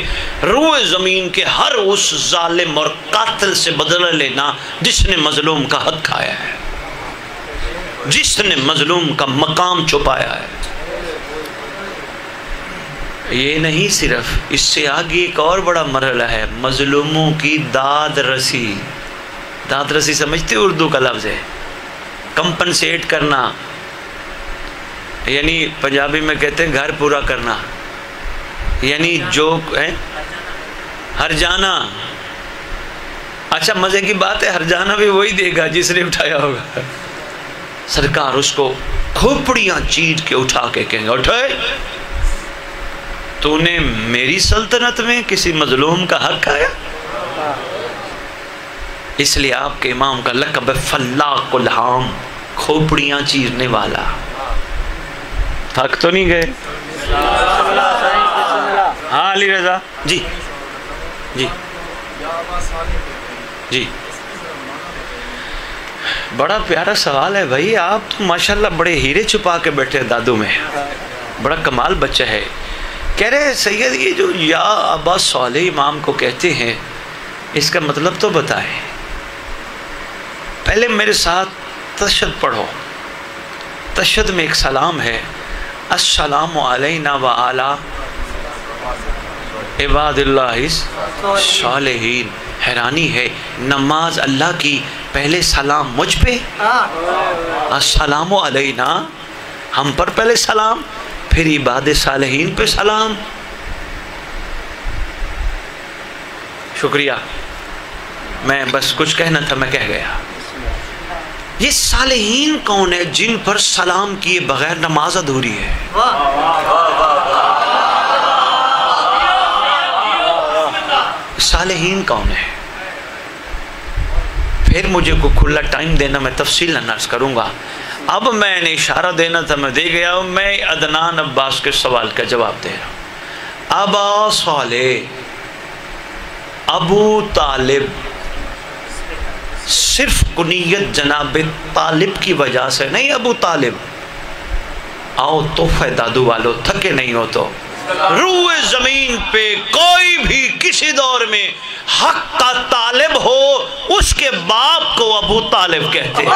[SPEAKER 1] روئے زمین کے ہر اس ظالم اور قاتل سے بدلہ لینا جس نے مظلوم کا حق کھایا ہے، جس نے مظلوم کا مقام چھپایا ہے. یہ نہیں صرف، اس سے آگے ایک اور بڑا مرحلہ ہے مظلوموں کی داد رسی. داد رسی سمجھتے اردو کا لفظ ہے، کمپنسیٹ کرنا، یعنی پنجابی میں کہتے ہیں گھر پورا کرنا، یعنی جو ہے ہر جانا. اچھا مزے کی بات ہے ہر جانا بھی وہی دے گا جس نے اٹھایا ہوگا. سرکار اس کو کھوپڑیاں چیر کے اٹھا کے کہیں گے اٹھائے تو نے میری سلطنت میں کسی مظلوم کا حق کھایا. اس لیے آپ کے امام کا لقب ہے فلاق الحام، کھوپڑیاں چیرنے والا. تھک تو نہیں گئے؟ ہاں علی رضا جی جی جی بڑا پیارا سوال ہے بھائی، آپ تو ماشاءاللہ بڑے ہیرے چھپا کے بیٹھے دادو میں، بڑا کمال بچہ ہے۔ کہہ رہے سید یہ جو یا ابا صالح امام کو کہتے ہیں اس کا مطلب تو بتائیں۔ پہلے میرے ساتھ تشہد پڑھو۔ تشہد میں ایک سلام ہے، السلام علینا وعلی عباد اللہ الصالحین۔ حیرانی ہے، نماز اللہ کی، پہلے سلام مجھ پہ، السلام علینا ہم پر پہلے سلام، پھر عباد صالحین پہ سلام۔ شکریہ، میں بس کچھ کہنا تھا میں کہہ گیا۔ یہ صالحین کون ہے جن پر سلام کیے بغیر نماز ادھوری ہے؟ صالحین کون ہے؟ پھر مجھے کو کھلا ٹائم دینا، میں تفصیل عرض کروں گا۔ اب میں نے اشارہ دینا تھا، میں دے گیا ہوں۔ میں عدنان عباس کے سوال کا جواب دے رہا ہوں۔ ابا صالح، ابو طالب، صرف کنیت جناب طالب کی وجہ سے نہیں ابو طالب۔ آؤ تحفہ دادو والو، تھکے نہیں ہو تو روئے زمین پہ کوئی بھی کسی دور میں حق کا طالب ہو، اس کے باپ کو ابو طالب کہتے ہیں۔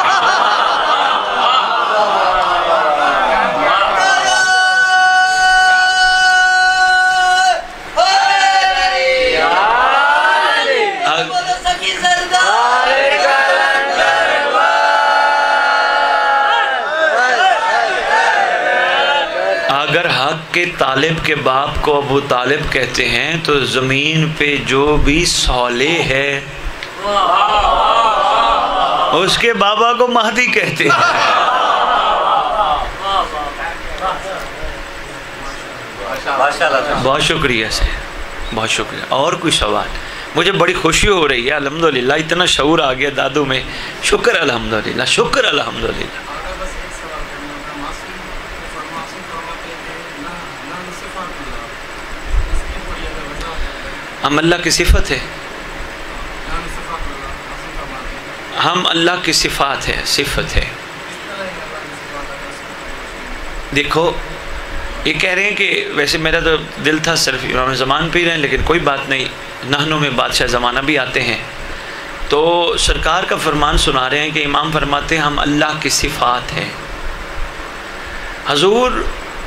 [SPEAKER 1] اگر حق کے طالب کے باپ کو ابو طالب کہتے ہیں تو زمین پہ جو بھی صالح ہے اس کے بابا کو مہدی کہتے ہیں۔ بہت شکریہ سے، بہت شکریہ۔ اور کوئی سوال؟ مجھے بڑی خوشی ہو رہی ہے، الحمدللہ اتنا شعور آ گیا دادو میں، شکر الحمدللہ، شکر الحمدللہ۔ ہم اللہ کی صفت ہے، ہم اللہ کی صفات ہے، صفت ہے۔ دیکھو یہ کہہ رہے ہیں کہ ویسے میرا تو دل تھا صرف امام زمان پہ ہی رہے ہیں، لیکن کوئی بات نہیں، نحنوں میں بادشاہ زمانہ بھی آتے ہیں۔ تو سرکار کا فرمان سنا رہے ہیں کہ امام فرماتے ہیں ہم اللہ کی صفات ہیں۔ حضور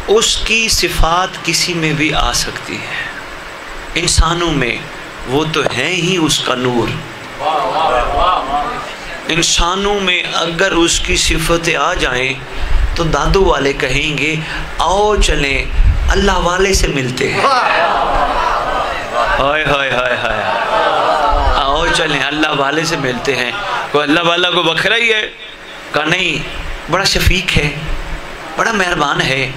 [SPEAKER 1] اس کی صفات کسی میں بھی آ سکتی ہے، انسانوں میں وہ تو ہے ہی اس کا نور۔ انسانوں میں اگر اس کی صفتیں آ جائیں تو دادو والے کہیں گے آؤ چلیں اللہ والے سے ملتے ہیں، ہائے ہائے ہائے ہائے، آؤ چلیں اللہ والے سے ملتے ہیں۔ کوئی اللہ والا کو بکھرا ہی ہے؟ کہا نہیں، بڑا شفیق ہے، بڑا مہربان ہے،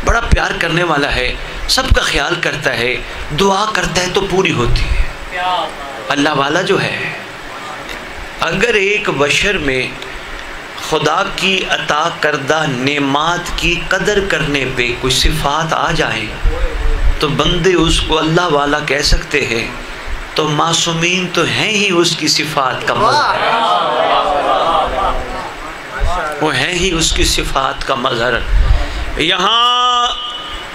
[SPEAKER 1] بڑا پیار کرنے والا ہے، سب کا خیال کرتا ہے، دعا کرتا ہے تو پوری ہوتی ہے۔ اللہ والا جو ہے، اگر ایک بشر میں خدا کی عطا کردہ نعمات کی قدر کرنے پہ کوئی صفات آ جائیں تو بندے اس کو اللہ والا کہہ سکتے ہیں، تو معصومین تو ہیں ہی اس کی صفات کا مظہر، وہ ہیں ہی اس کی صفات کا مظہر۔ یہاں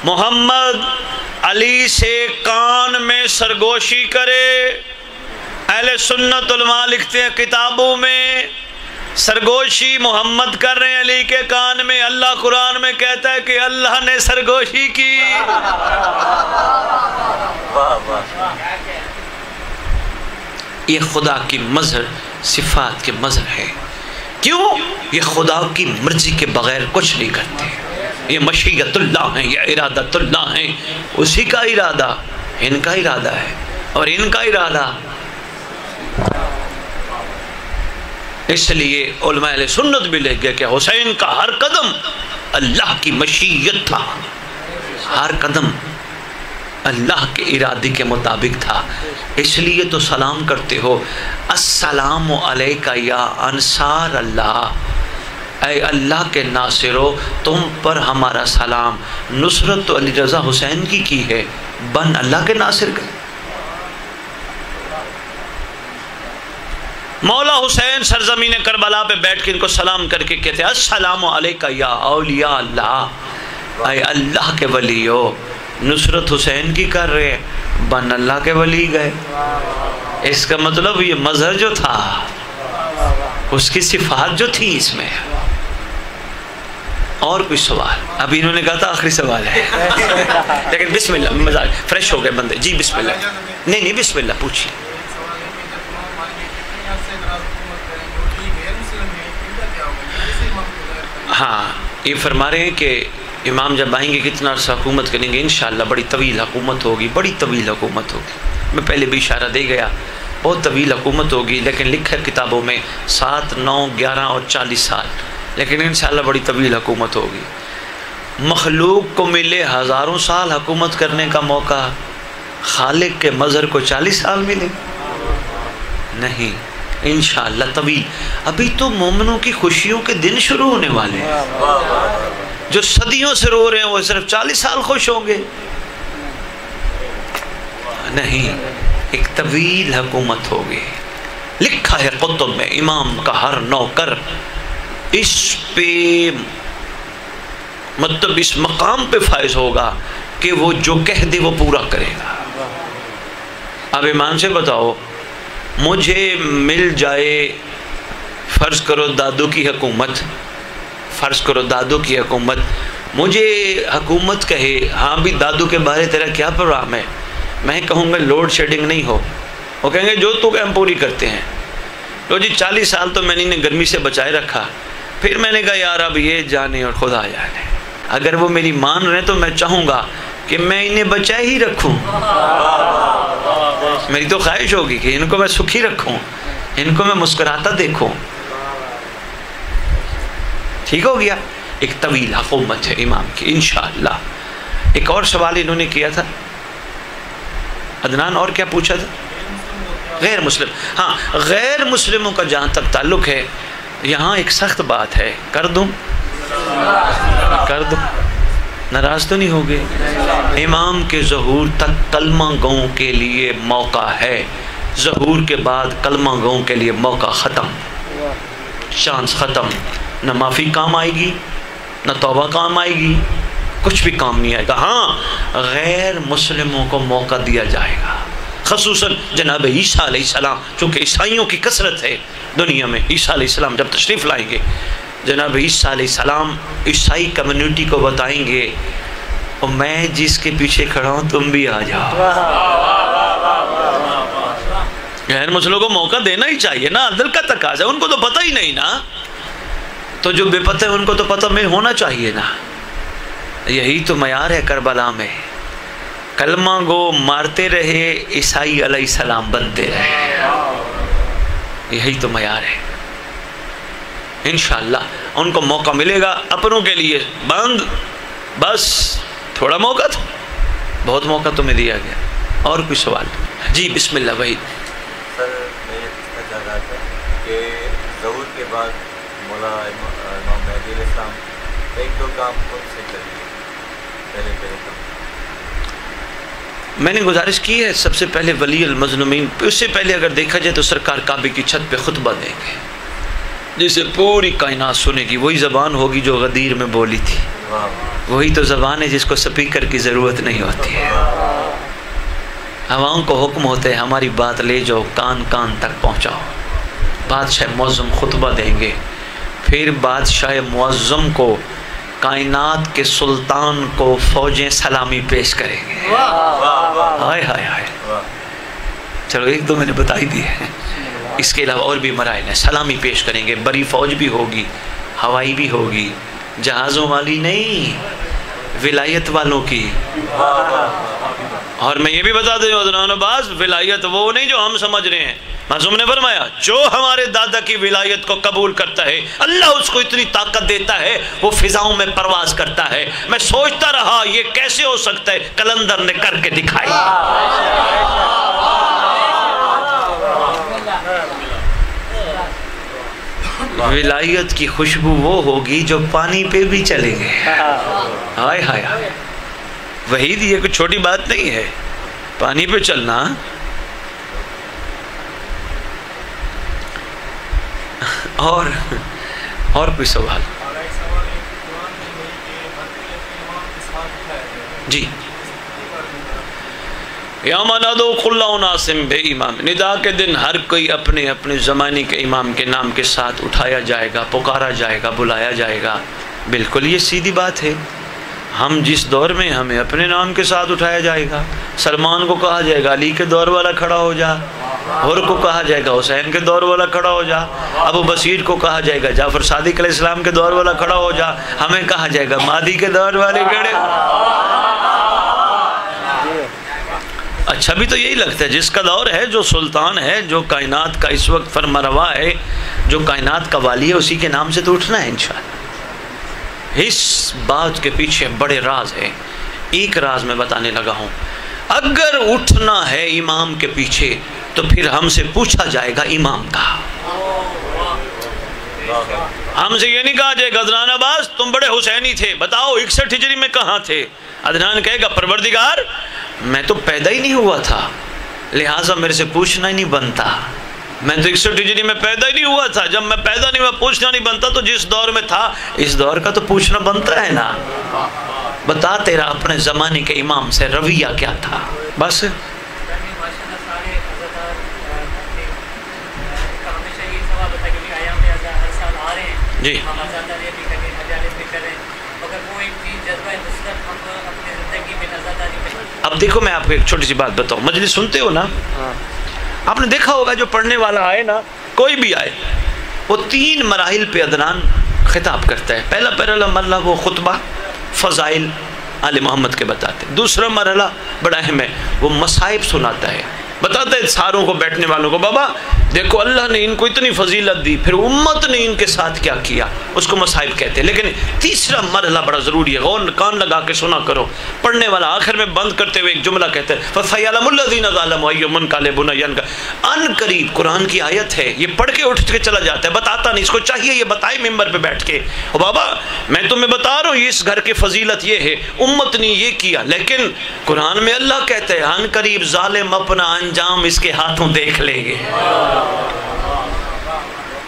[SPEAKER 1] محمد علی سے کان میں سرگوشی کرے، اہل سنت علماء لکھتے ہیں کتابوں میں، سرگوشی محمد کر رہے ہیں علی کے کان میں، اللہ قرآن میں کہتا ہے کہ اللہ نے سرگوشی کی۔ یہ خدا کی مظہر، صفات کے مظہر ہے۔ کیوں؟ یہ خدا کی مرضی کے بغیر کچھ نہیں کرتے، یہ مشیت اللہ ہیں، یہ ارادت اللہ ہیں، اسی کا ارادہ ان کا ارادہ ہے، اور ان کا ارادہ اس لیے علماء اہل سنت بھی لکھ گئے کہ حسین کا ہر قدم اللہ کی مشیت تھا، ہر قدم اللہ کے ارادے کے مطابق تھا۔ اس لیے تو سلام کرتے ہو، السلام علیکہ یا انصار اللہ، اے اللہ کے ناصرو تم پر ہمارا سلام۔ نصرت تو علی رضا حسین کی ہے، بن اللہ کے ناصر گئے۔ مولا حسین سرزمین کربلا پہ بیٹھ کے ان کو سلام کر کے کہتے ہیں السلام علیکہ یا اولیاء اللہ، اے اللہ کے ولی ہو۔ نصرت حسین کی کر رہے بن اللہ کے ولی گئے۔ اس کا مطلب یہ مظہر جو تھا اس کی صفات جو تھی اس میں۔ اور کوئی سوال؟ ابھی انہوں نے کہا تھا آخری سوال ہے لیکن بسم اللہ، مزاج فریش ہو گئے بندے۔ جی بسم اللہ، نہیں بسم اللہ پوچھیے۔ ہاں یہ فرما رہے ہیں کہ امام جب آئیں گے کتنا عرصہ حکومت کریں گے، انشاءاللہ بڑی طویل حکومت ہوگی، بڑی طویل حکومت ہوگی۔ میں پہلے بھی اشارہ دے گیا، بہت طویل حکومت ہوگی، لیکن لکھا کتابوں میں 7، 9، 11 اور 40 سال، لیکن انشاءاللہ بڑی طویل حکومت ہوگی۔ مخلوق کو ملے ہزاروں سال حکومت کرنے کا موقع، خالق کے مظہر کو 40 سال ملے نہیں، انشاءاللہ طویل۔ ابھی تو مومنوں کی خوشیوں کے دن شروع ہونے والے ہیں، جو صدیوں سے رو رہے ہیں وہ صرف 40 سال خوش ہوں گے نہیں، ایک طویل حکومت ہوگی۔ لکھا ہے کتب میں امام کا ہر نوکر اس پہ مطلب اس مقام پہ فائز ہوگا کہ وہ جو کہہ دے وہ پورا کرے گا۔ اب ایمان سے بتاؤ، مجھے مل جائے فرض کرو دادو کی حکومت، فرض کرو دادو کی حکومت، مجھے حکومت کہے ہاں بھی دادو کے بارے تیرا کیا پروگرام ہے، میں کہوں گا لوڈ شیڈنگ نہیں ہو، وہ کہیں گے جو تو ہم پوری کرتے ہیں۔ تو جی 40 سال تو میں نے گرمی سے بچائے رکھا، پھر میں نے کہا یار اب یہ جانے اور خدا جانے، اگر وہ میری مان رہے تو میں چاہوں گا کہ میں انہیں بچائے ہی رکھوں، میری تو خواہش ہوگی کہ ان کو میں سکھی رکھوں، ان کو میں مسکراتا دیکھوں۔ ٹھیک ہو گیا، ایک طویل حکومت ہے امام کی انشاءاللہ۔ ایک اور سوال انہوں نے کیا تھا عدنان، اور کیا پوچھا تھا؟ غیر مسلم، ہاں غیر مسلموں کا جہاں تک تعلق ہے یہاں ایک سخت بات ہے، کر دوں ناراض تو نہیں ہوگے؟ امام کے ظہور تک کلمہ گوں کے لیے موقع ہے، ظہور کے بعد کلمہ گوں کے لیے موقع ختم، چانس ختم، نہ معافی کام آئے گی، نہ توبہ کام آئے گی، کچھ بھی کام نہیں آئے گا۔ ہاں غیر مسلموں کو موقع دیا جائے گا، خصوصاً جناب عیسیٰ علیہ السلام، چونکہ عیسائیوں کی کثرت ہے دنیا میں، عیسیٰ علیہ السلام جب تشریف لائیں گے جناب عیسیٰ علیہ السلام عیسائی کمیونٹی کو بتائیں گے اور میں جس کے پیچھے کھڑا ہوں تم بھی آ جاؤ۔ غیر مسلموں کو موقع دینا ہی چاہیے نا، دل کا تقاضا، ان کو تو پتہ ہی نہیں نا، تو جو بے پتہ ہے ان کو تو پتہ میں ہونا چاہیے نا۔ یہی تو معیار ہے کربلا میں، کلمہ گو مارتے رہے عیسائی علیہ السلام بنتے رہے، یہی تو معیار ہے۔ انشاءاللہ ان کو موقع ملے گا، اپنوں کے لیے بند، بس تھوڑا موقع تھا، بہت موقع تمہیں دیا گیا۔ اور کوئی سوال؟ جی بسم اللہ بھائی۔
[SPEAKER 4] سر میں یہ پوچھنا چاہ رہا تھا کہ ظہور کے بعد مولا امام مہدی علیہ السلام ایک دو کام خود سے کریں گے، پہلے کام
[SPEAKER 1] میں نے گزارش کی ہے سب سے پہلے ولی المظلومین، اس سے پہلے اگر دیکھا جائے تو سرکار کعبے کی چھت پہ خطبہ دیں گے جسے پوری کائنات سنے گی، وہی زبان ہوگی جو غدیر میں بولی تھی، وہی تو زبان ہے جس کو سپیکر کی ضرورت نہیں ہوتی ہے۔ عوام کو حکم ہوتا ہے ہماری بات لے جاؤ، کان کان تک پہنچاؤ۔ بادشاہ معظم خطبہ دیں گے، پھر بادشاہ معظم کو کائنات کے سلطان کو فوجیں سلامی پیش کریں گے۔ ہائے ہائے ہائے، چلو ایک دو میں نے بتائی دی ہے، اس کے علاوہ اور بھی مراحل ہیں۔ سلامی پیش کریں گے، بڑی فوج بھی ہوگی، ہوائی بھی ہوگی، جہازوں والی نہیں، ولایت والوں کی۔ اور میں یہ بھی بتا دوں حضران عباس، ولایت وہ نہیں جو ہم سمجھ رہے ہیں۔ معصوم نے فرمایا جو ہمارے دادا کی ولایت کو قبول کرتا ہے اللہ اس کو اتنی طاقت دیتا ہے وہ فضاؤں میں پرواز کرتا ہے۔ میں سوچتا رہا یہ کیسے ہو سکتا ہے، کلندر نے کر کے دکھائی۔ ولایت کی خوشبو وہ ہوگی جو پانی پہ بھی چلے گئے۔ ہائے ہائے ہائے، وحید یہ کوئی چھوٹی بات نہیں ہے، پانی پہ چلنا۔ اور کوئی سوال؟ جی یوم ندعو کل اناس بامام، ندا کے دن ہر کوئی اپنے اپنے زمانے کے امام کے نام کے ساتھ اٹھایا جائے گا، پکارا جائے گا، بلایا جائے گا۔ بالکل یہ سیدھی بات ہے، ہم جس دور میں ہمیں اپنے نام کے ساتھ اٹھایا جائے گا۔ سلمان کو کہا جائے گا علی کے دور والا کھڑا ہو جا، اور کو کہا جائے گا حسین کے دور والا کھڑا ہو جا، ابو بصیر کو کہا جائے گا جعفر صادق علیہ السلام کے دور والا کھڑا ہو جا، ہمیں کہا جائے گا مہدی کے دور والے کھڑے۔ اچھا بھی تو یہی لگتا ہے، جس کا دور ہے، جو سلطان ہے، جو کائنات کا اس وقت فرمانروا ہے، جو کائنات کا والی ہے، اسی کے نام سے تو اٹھنا ہے انشاءاللہ۔ اس بات کے پیچھے بڑے راز ہے، ایک راز میں بتانے لگا ہوں۔ اگر اٹھنا ہے امام کے پیچھے تو پھر ہم سے پوچھا جائے گا امام کا، ہم سے یہ نہیں کہا جائے گا عدنان عباس تم بڑے حسینی تھے، بتاؤ 61 ہجری میں کہاں تھے؟ عدنان کہے گا پروردگار میں تو پیدا ہی نہیں ہوا تھا، لہٰذا میرے سے پوچھنا ہی نہیں بنتا، میں تو 61 ہجری میں پیدا ہی نہیں ہوا تھا، جب میں پیدا نہیں ہوا پوچھنا نہیں بنتا، تو جس دور میں تھا اس دور کا تو پوچھنا بنتا ہے نا۔ بتا تیرا اپنے زمانے کے امام سے رویہ کیا تھا، بس۔ جی اب دیکھو میں آپ کو ایک چھوٹی سی بات بتاؤں، مجلس سنتے ہو نا، آپ نے دیکھا ہوگا جو پڑھنے والا آئے نا، کوئی بھی آئے، وہ 3 مراحل پہ عدنان خطاب کرتا ہے۔ پہلا مرحلہ وہ خطبہ فضائل آل محمد کے بتاتے ہیں، دوسرا مرحلہ بڑا اہم ہے، وہ مصائب سناتا ہے، بتاتا ہے ساروں کو، بیٹھنے والوں کو، بابا دیکھو اللہ نے ان کو اتنی فضیلت دی، پھر امت نے ان کے ساتھ کیا کیا، اس کو مصائب کہتے ہیں۔ لیکن تیسرا مرحلہ بڑا ضروری ہے، غور کان لگا کے سنا کرو۔ پڑھنے والا آخر میں بند کرتے ہوئے ایک جملہ کہتا ہے فَسَيَعْلَمُ الَّذِينَ ظَلَمُوا أَيُّ مُنقَلِبٍ يَنقَلِبُ، ان قریب قرآن کی آیت ہے، یہ پڑھ کے اٹھ کے چلا جاتا ہے، بتاتا نہیں، اس کو چاہیے یہ بتائے ممبر پہ بیٹھ کے، او بابا میں تمہیں بتا رہا ہوں اس گھر کی فضیلت یہ ہے، امت نے یہ کیا، لیکن قرآن میں اللہ کہتا ہے ان قریب ظالم اپنا انجام اس کے ہاتھوں دیکھ لیں گے۔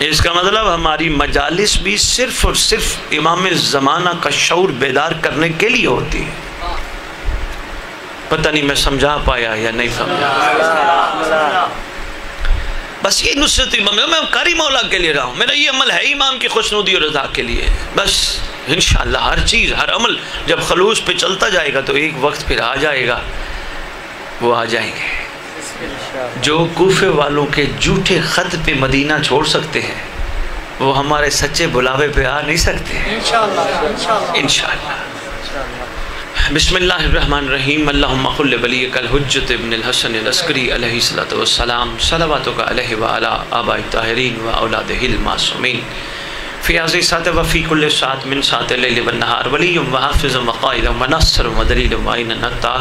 [SPEAKER 1] اس کا مطلب ہماری مجالس بھی صرف اور صرف امام زمانہ کا شعور بیدار کرنے کے لیے ہوتی ہے۔ پتہ نہیں میں سمجھا پایا یا نہیں سمجھا، بس یہ نصرت امام میں قاری مولا کے لیے رہا ہوں، میرا یہ عمل ہے امام کی خوشنودی اور رضا کے لیے، بس انشاءاللہ ہر چیز ہر عمل جب خلوص پہ چلتا جائے گا تو ایک وقت پھر آ جائے گا، وہ آ جائیں گے۔ جو کوفے والوں کے جھوٹے خط پہ مدینہ چھوڑ سکتے ہیں وہ ہمارے سچے بلاوے پہ آ نہیں سکتے انشاءاللہ۔ بسم اللہ الرحمن الرحیم، اللہم خل ولیک الحجت ابن الحسن العسکری علیہ السلام، صلواتک علیہ وعلی آباء الطاہرین و اولادہ المعصومین، فی هذه الساعة وفی کل ساعة من ساعة اللیل والنہار، ولی و حافظ و قائد و نصر و دلیل و عین نقطہ،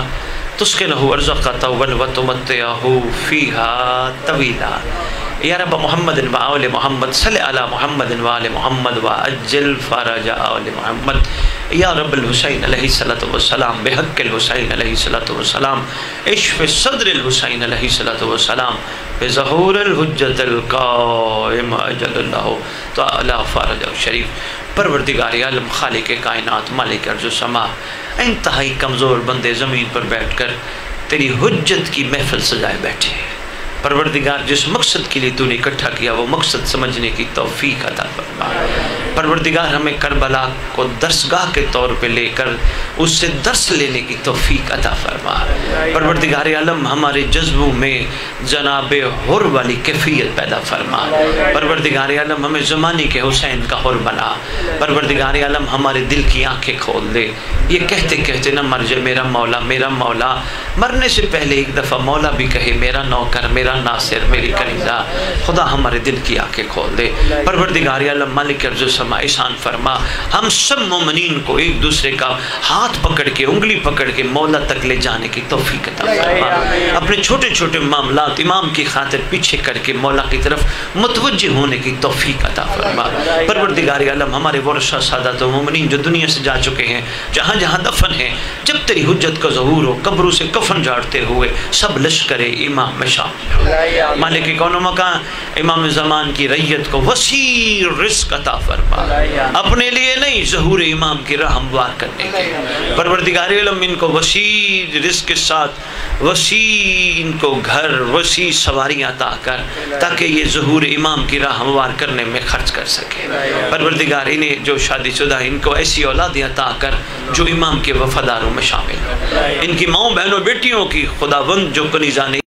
[SPEAKER 1] تسکنہ ارزق طوبا و تمتعہ فیہا طویلا۔ یا رب محمد و آل محمد صلی علی محمد و آل محمد و اجل فرج آل محمد۔ یا رب الحسین علیہ السلام بحق الحسین علیہ السلام، اشف صدر الحسین علیہ السلام، بظہور الحجت القائم اجل اللہ تعالی فرج شریف۔ پروردگار عالم، خالق کائنات، مالک ارض و سما، انتہائی کمزور بندے زمین پر بیٹھ کر تیری حجت کی محفل سجائے بیٹھے، پروردگار جس مقصد کے لیے تو نے اکٹھا کیا وہ مقصد سمجھنے کی توفیق عطا فرما۔ پروردگار ہمیں کربلا کو درسگاہ کے طور پہ لے کر اس سے درس لینے کی توفیق عطا فرما۔ پروردگار عالم ہمارے جذبوں میں جناب حر والی کیفیت پیدا فرما۔ پروردگار عالم ہمیں زمانے کے حسین کا حر بنا۔ پروردگار عالم ہمارے دل کی آنکھیں کھول دے، یہ کہتے کہتے نہ مر جائے میرا مولا میرا مولا، مرنے سے پہلے ایک دفعہ مولا بھی کہے میرا نوکر میرا ناصر میری کنیزہ۔ خدا ہمارے دل کی آنکھیں کھول دے۔ پروردگار عالم مالک ارض و سما احسان فرما، ہم سب مومنین کو ایک دوسرے کا ہاتھ پکڑ کے انگلی پکڑ کے مولا تک لے جانے کی توفیق عطا فرما۔ اپنے چھوٹے چھوٹے معاملات امام کی خاطر پیچھے کر کے مولا کی طرف متوجہ ہونے کی توفیق عطا فرما۔ پروردگار عالم ہمارے ورثہ سادات و مومنین جو دنیا سے جا چکے ہیں جہاں جہاں دفن ہیں جب تیری حجت کا ظہور ہو قبروں سے کفن جھاڑتے ہوئے سب لشکر امام میں شامل ہو مالک کون و مکان امام زمان کی ریت کو وسیع رزق عطا فرما اپنے لیے نہیں ظہور امام کی راہ ہموار کرنے کے پروردگار عالم ان کو وسیع رزق کے ساتھ وسیع ان کو گھر وسیع سواریاں عطا کر تاکہ یہ ظہور امام کی راہ ہموار کرنے میں خرچ کر سکے پروردگار انہیں جو شادی شدہ ان کو ایسی اولادیں عطا کر جو امام کے وفاداروں میں شامل ہو ان کی ماؤں بہنوں بیٹیوں کی خداوند جو کنیزان